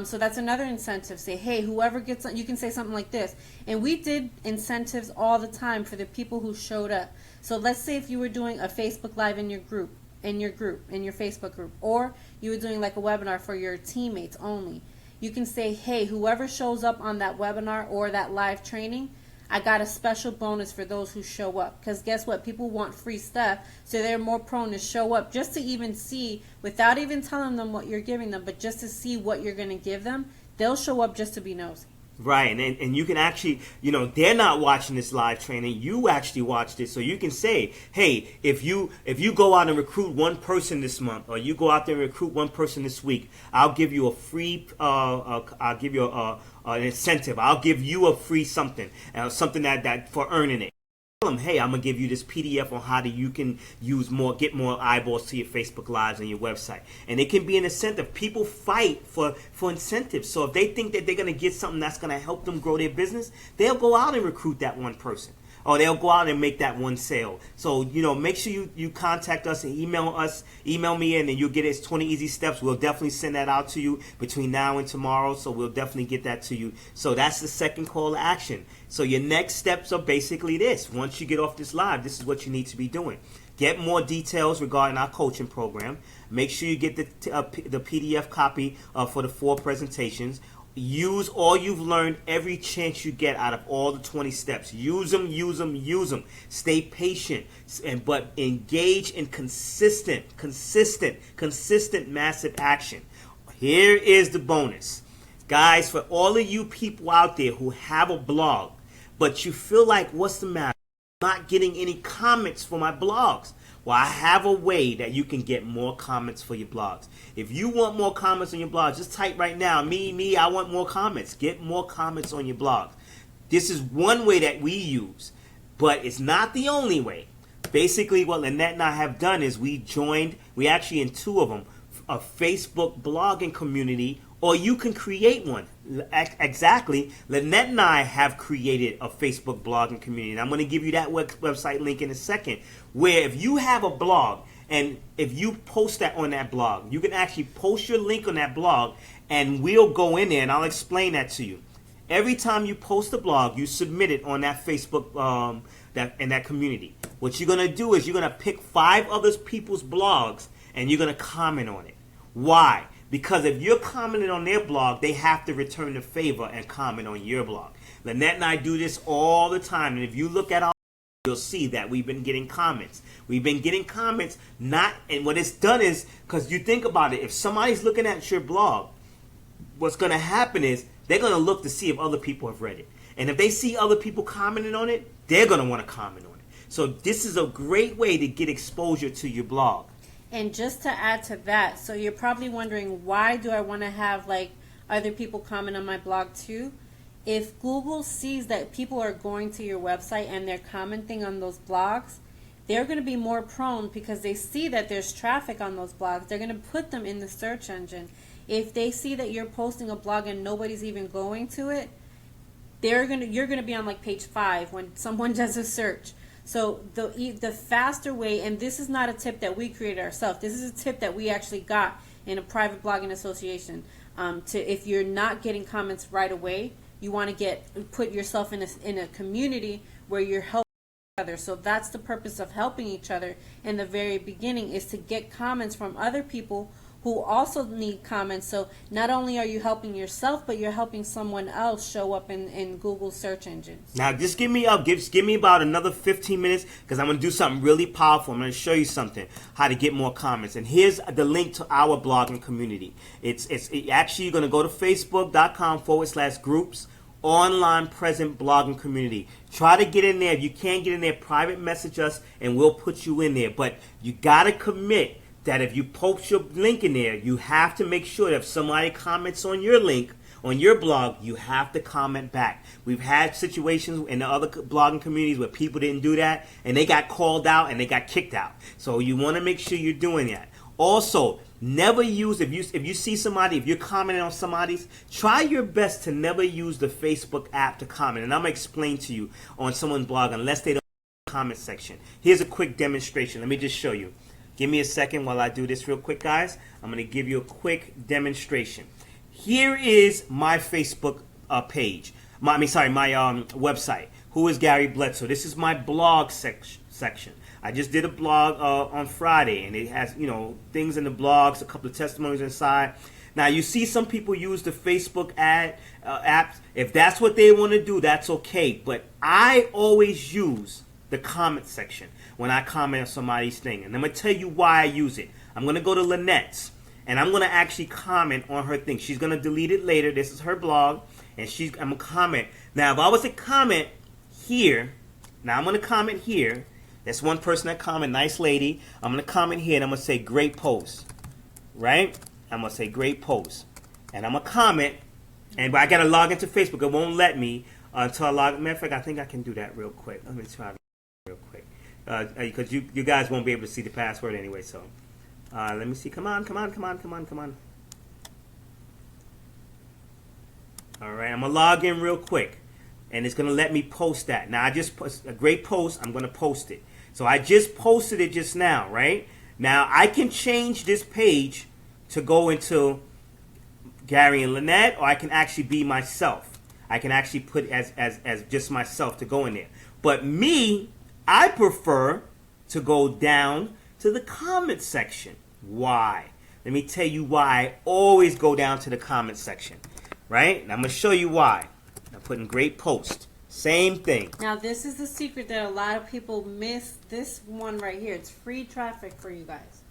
So that's another incentive. Say, hey, whoever gets on, you can say something like this. And we did incentives all the time for the people who showed up. So let's say if you were doing a Facebook Live in your Facebook group, or you were doing like a webinar for your teammates only. You can say, hey, whoever shows up on that webinar or that live training, I got a special bonus for those who show up. Because guess what? People want free stuff, so they're more prone to show up just to even see, without even telling them what you're giving them, but just to see what you're going to give them. They'll show up just to be nosy. Right, and you can actually, they're not watching this live training. You actually watched it, so you can say, hey, if you go out and recruit one person this month, or you go out there and recruit one person this week, I'll give you a free, I'll give you an incentive. I'll give you a free something that for earning it. Tell them, hey, I'm gonna give you this PDF on how you can get more eyeballs to your Facebook Lives and your website, and it can be an incentive. People fight for incentives, so if they think that they're gonna get something that's gonna help them grow their business, they'll go out and recruit that one person, or they'll go out and make that one sale. So make sure you contact us and email me in, and you'll get it. 20 easy steps. We'll definitely send that out to you between now and tomorrow, so we'll definitely get that to you. So that's the second call to action. So your next steps are basically this. Once you get off this live, this is what you need to be doing. Get more details regarding our coaching program. Make sure you get the PDF copy for the 4 presentations. Use all you've learned every chance you get out of all the 20 steps. Use them, use them, use them. Stay patient, but engage in consistent, massive action. Here is the bonus. Guys, for all of you people out there who have a blog, but you feel like, what's the matter? I'm not getting any comments for my blogs. Well, I have a way that you can get more comments for your blogs. If you want more comments on your blog, just type right now, me, I want more comments. Get more comments on your blog. This is one way that we use, but it's not the only way. Basically, what Lynette and I have done is we actually in 2 of them, a Facebook blogging community, or you can create one. Exactly. Lynette and I have created a Facebook blogging community. And I'm going to give you that website link in a second, where if you have a blog, and if you post that on that blog, you can actually post your link on that blog, and we'll go in there and I'll explain that to you. Every time you post a blog, you submit it on that Facebook in that community. What you're going to do is you're going to pick 5 other people's blogs and you're going to comment on it. Why? Because if you're commenting on their blog, they have to return the favor and comment on your blog. Lynette and I do this all the time. And if you look at our, you'll see that we've been getting comments. We've been getting comments, and what it's done is, because you think about it, if somebody's looking at your blog, what's going to happen is they're going to look to see if other people have read it. And if they see other people commenting on it, they're going to want to comment on it. So this is a great way to get exposure to your blog. And just to add to that, so you're probably wondering, why do I want to have like other people comment on my blog too? If Google sees that people are going to your website and they're commenting on those blogs, they're going to be more prone, because they see that there's traffic on those blogs. They're going to put them in the search engine. If they see that you're posting a blog and nobody's even going to it, you're going to be on like page 5 when someone does a search. So the faster way, and this is not a tip that we created ourselves. This is a tip that we actually got in a private blogging association. If you're not getting comments right away, you want to put yourself in a community where you're helping other. So that's the purpose of helping each other in the very beginning, is to get comments from other people who also need comments. So not only are you helping yourself, but you're helping someone else show up in Google search engines. Now, just give me about another 15 minutes, because I'm going to do something really powerful. I'm going to show you something, how to get more comments. And here's the link to our blogging community. It's actually, you're going to go to facebook.com/groups, online present blogging community. Try to get in there. If you can't get in there, private message us, and we'll put you in there. But you got to commit that if you post your link in there, you have to make sure that if somebody comments on your link, on your blog, you have to comment back. We've had situations in the other blogging communities where people didn't do that, and they got called out and they got kicked out. So you want to make sure you're doing that. Also, never use, if you see somebody, if you're commenting on somebody's, try your best to never use the Facebook app to comment. And I'm going to explain to you on someone's blog, unless they don't have a comment section. Here's a quick demonstration. Let me just show you. Give me a second while I do this real quick, guys. I'm going to give you a quick demonstration. Here is my Facebook page. My website. Who is Gary Bledsoe? This is my blog section. I just did a blog on Friday, and it has, things in the blogs, a couple of testimonies inside. Now, you see some people use the Facebook apps. If that's what they want to do, that's okay. But I always use the comment section when I comment on somebody's thing. And I'm going to tell you why I use it. I'm going to go to Lynette's, and I'm going to actually comment on her thing. She's going to delete it later. This is her blog, and I'm going to comment. Now, if I was to comment here, I'm going to comment here. That's one person that commented, nice lady. I'm going to comment here, and I'm going to say great post, right? I'm going to say great post. And I'm going to comment, and I got to log into Facebook. It won't let me until I log. Matter of fact, I think I can do that real quick. Let me try real quick. Because you guys won't be able to see the password anyway, so let me see. Come on. All right, I'm gonna log in real quick, and it's gonna let me post that. Now, I just post a great post. I'm gonna post it. So I just posted it just now, right? Now I can change this page to go into Gary and Lynette, or I can actually be myself. I can actually put as just myself to go in there. But me, I prefer to go down to the comment section. Why? Let me tell you why I always go down to the comment section. Right? And I'm going to show you why. I'm putting great post. Same thing. Now, this is the secret that a lot of people miss. This one right here. It's free traffic for you guys.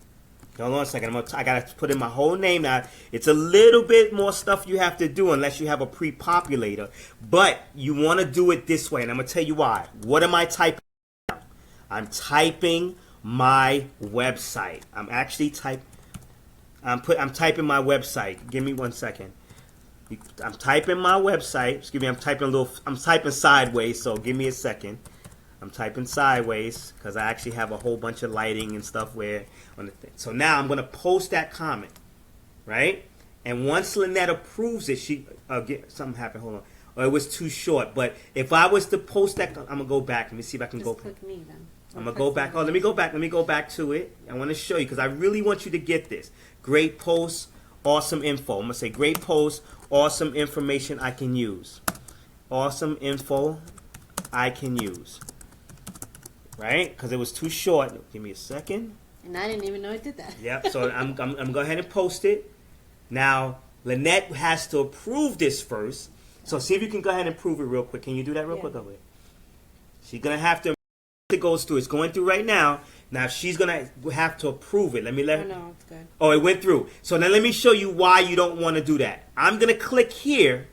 Hold on a second. I got to put in my whole name now. It's a little bit more stuff you have to do unless you have a pre-populator. But you want to do it this way. And I'm going to tell you why. What am I typing? I'm typing my website. I'm typing my website. Give me 1 second. I'm typing my website. Excuse me. I'm typing sideways. So give me a second. I'm typing sideways because I actually have a whole bunch of lighting and stuff where on the thing. So now I'm going to post that comment, right? And once Lynette approves it, something happened. Hold on. Or it was too short. But if I was to post that, I'm gonna go back. Let me see if I can go. Click me then. I'm gonna go back. Oh, let me go back. Let me go back to it. I want to show you because I really want you to get this. Great post, awesome info. I'm gonna say great post, awesome information I can use. Awesome info I can use. Right? Because it was too short. Give me a second. And I didn't even know it did that. Yep. So I'm gonna go ahead and post it. Now Lynette has to approve this first. So see if you can go ahead and prove it real quick. Can you do that real quick? Over here. She's gonna have to. It goes through. It's going through right now. Now she's gonna have to approve it. Let me let. Oh no, it's good. Oh, it went through. So now let me show you why you don't want to do that. I'm gonna click here,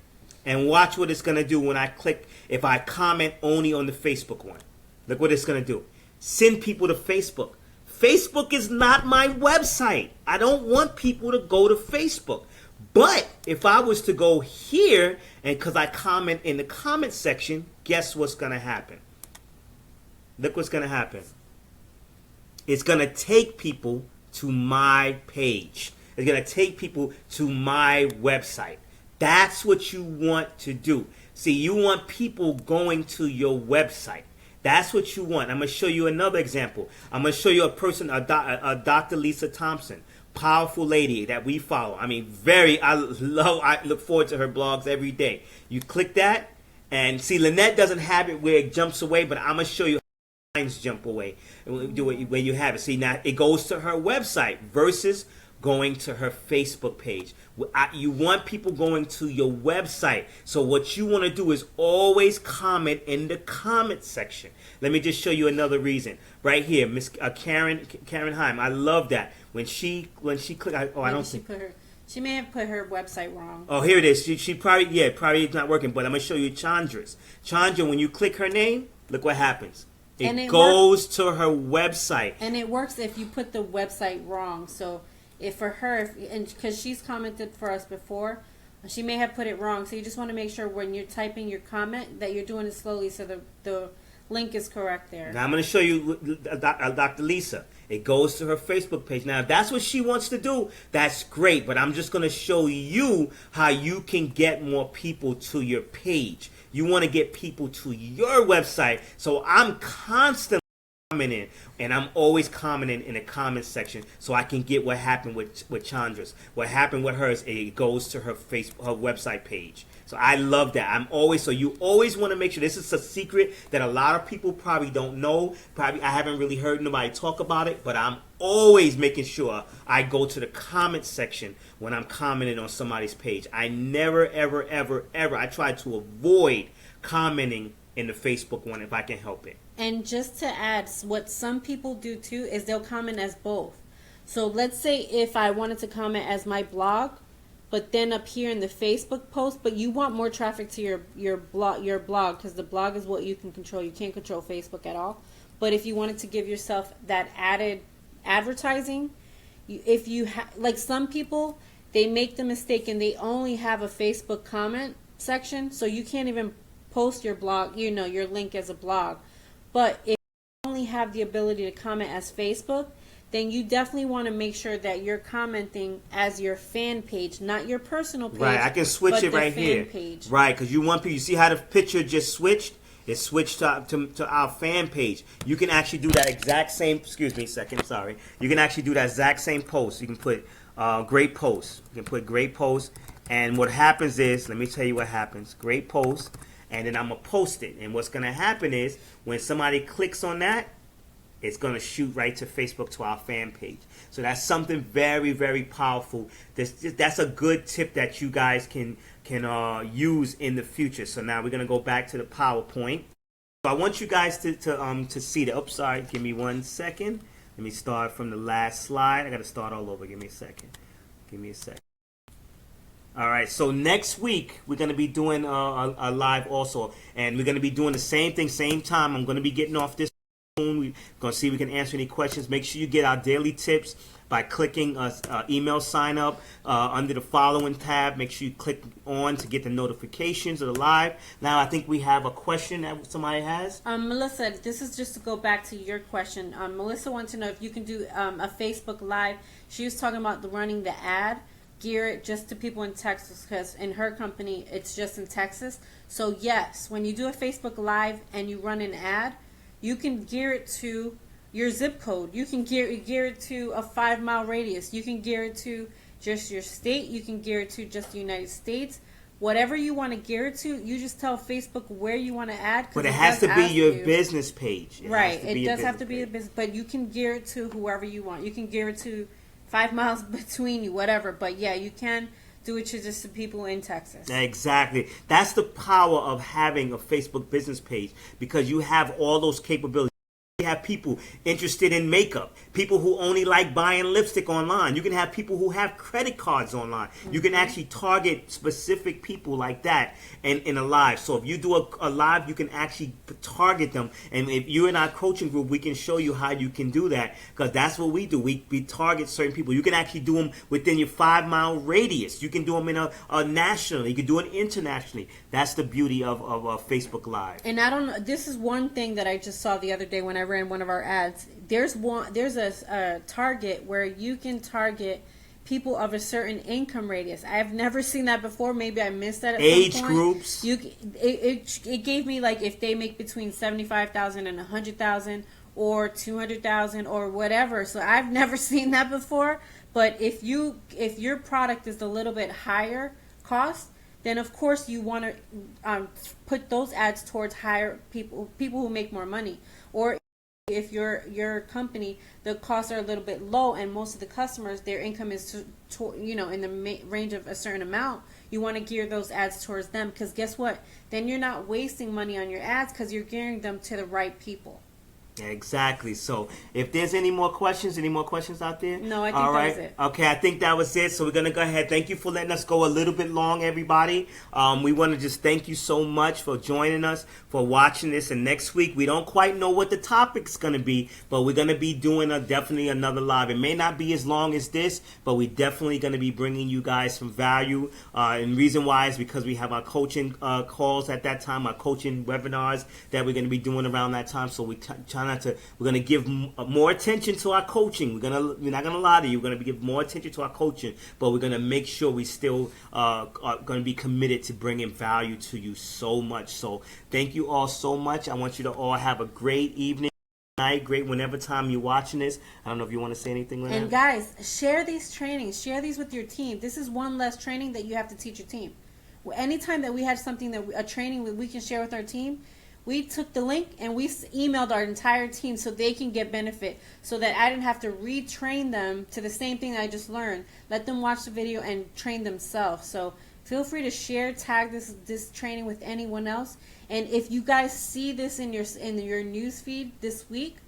and watch what it's gonna do when I click. If I comment only on the Facebook one, look what it's gonna do. Send people to Facebook. Facebook is not my website. I don't want people to go to Facebook. But if I was to go here, and because I comment in the comment section, guess what's going to happen? Look what's going to happen. It's going to take people to my page. It's going to take people to my website. That's what you want to do. See, you want people going to your website. That's what you want. I'm going to show you another example. I'm going to show you a person, a Dr. Lisa Thompson. Powerful lady that we follow. I mean, I look forward to her blogs every day. You click that, and see, Lynette doesn't have it where it jumps away, but I'm going to show you jump away. Do it where you have it. See, now it goes to her website versus going to her Facebook page. You want people going to your website. So what you want to do is always comment in the comment section. Let me just show you another reason. Right here, Miss Karen Heim. I love that. When she clicked, I don't think. She may have put her website wrong. Oh, here it is. She probably it's not working. But I'm gonna show you Chandra's. Chandra, when you click her name, look what happens. It goes to her website. And it works if you put the website wrong. So if for her, and because she's commented for us before, she may have put it wrong. So you just want to make sure when you're typing your comment that you're doing it slowly so the link is correct there. Now I'm going to show you Dr. Lisa. It goes to her Facebook page. Now if that's what she wants to do, that's great. But I'm just going to show you how you can get more people to your page. You want to get people to your website. So I'm constantly commenting, and I'm always commenting in the comment section so I can get what happened with Chandra's. What happened with hers, it goes to her website page. So I love that. So you always want to make sure, this is a secret that a lot of people probably don't know. Probably I haven't really heard nobody talk about it, but I'm always making sure I go to the comment section when I'm commenting on somebody's page. I never, ever, ever, ever, I try to avoid commenting in the Facebook one if I can help it. And just to add, what some people do too is they'll comment as both. So let's say if I wanted to comment as my blog, but then appear in the Facebook post, but you want more traffic to your blog because the blog is what you can control. You can't control Facebook at all. But if you wanted to give yourself that added advertising, like some people, they make the mistake and they only have a Facebook comment section, so you can't even post your blog, your link as a blog. But if you only have the ability to comment as Facebook, then you definitely want to make sure that you're commenting as your fan page, not your personal page. Right, I can switch it right here. Page. Right, because you want people. You see how the picture just switched? It switched to our fan page. You can actually do that exact same. Excuse me, a second. Sorry. You can actually do that exact same post. You can put great post. You can put great post, and what happens is, let me tell you what happens. Great post, and then I'm gonna post it. And what's gonna happen is when somebody clicks on that, it's going to shoot right to Facebook, to our fan page. So that's something very, very powerful. That's a good tip that you guys can use in the future. So now we're going to go back to the PowerPoint. So I want you guys to see the. Oops, sorry. Give me 1 second. Let me start from the last slide. I got to start all over. Give me a second. All right, so next week we're going to be doing a live also. And we're going to be doing the same thing, same time. I'm going to be getting off this. We're going to see if we can answer any questions. Make sure you get our daily tips by clicking email sign up under the following tab. Make sure you click on to get the notifications of the live. Now I think we have a question that somebody has. Melissa, this is just to go back to your question. Melissa wants to know if you can do a Facebook Live. She was talking about running the ad, gear it just to people in Texas, because in her company it's just in Texas. So yes, when you do a Facebook Live and you run an ad, you can gear it to your zip code. You can gear it to a 5-mile radius. You can gear it to just your state. You can gear it to just the United States. Whatever you want to gear it to, you just tell Facebook where you want to add. But it has to be your business page. Right. It does have to be a business, but you can gear it to whoever you want. You can gear it to 5 miles between you, whatever. But yeah, you can do it to just the people in Texas. Exactly. That's the power of having a Facebook business page, because you have all those capabilities. You have people interested in makeup, people who only like buying lipstick online. You can have people who have credit cards online. Mm-hmm. You can actually target specific people like that in a live. So if you do a live, you can actually target them. And if you're in our coaching group, we can show you how you can do that, because that's what we do. We target certain people. You can actually do them within your 5-mile radius. You can do them in a nationally. You can do it internationally. That's the beauty of Facebook Live. And I don't know, this is one thing that I just saw the other day when I ran one of our ads. There's a target where you can target people of a certain income radius. I have never seen that before. Maybe I missed that at age some point. Groups. It gave me like if they make between 75,000 and 100,000 or 200,000 or whatever. So I've never seen that before. But if your product is a little bit higher cost, then of course you want to put those ads towards higher people who make more money. Or if your company, the costs are a little bit low and most of the customers, their income is in the range of a certain amount, you want to gear those ads towards them, because guess what, then you're not wasting money on your ads because you're gearing them to the right people. Exactly. So if there's any more questions out there? No, I think that was it. Okay, I think that was it. So we're going to go ahead. Thank you for letting us go a little bit long, everybody. We want to just thank you so much for joining us, for watching this. And next week, we don't quite know what the topic's going to be, but we're going to be doing definitely another live. It may not be as long as this, but we definitely going to be bringing you guys some value. And reason why is because we have our coaching calls at that time, our coaching webinars that we're going to be doing around that time. So we're going to give more attention to our coaching. We're not going to lie to you. We're going to give more attention to our coaching, but we're going to make sure we still are going to be committed to bringing value to you so much. So thank you all so much. I want you to all have a great evening, night, great whenever time you're watching this. I don't know if you want to say anything, Lynette. And guys, share these trainings. Share these with your team. This is one less training that you have to teach your team. Anytime that we had something a training that we can share with our team, we took the link and we emailed our entire team so they can get benefit, so that I didn't have to retrain them to the same thing that I just learned. Let them watch the video and train themselves. So feel free to share, tag this training with anyone else. And if you guys see this in your news feed this week,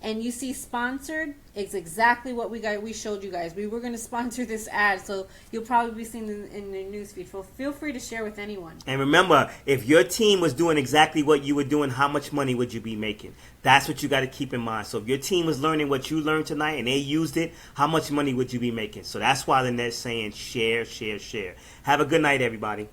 and you see sponsored, it's exactly what we showed you guys. We were going to sponsor this ad, so you'll probably be seeing it in the newsfeed. So feel free to share with anyone. And remember, if your team was doing exactly what you were doing, how much money would you be making? That's what you got to keep in mind. So if your team was learning what you learned tonight and they used it, how much money would you be making? So that's why Lynette's saying share, share, share. Have a good night, everybody.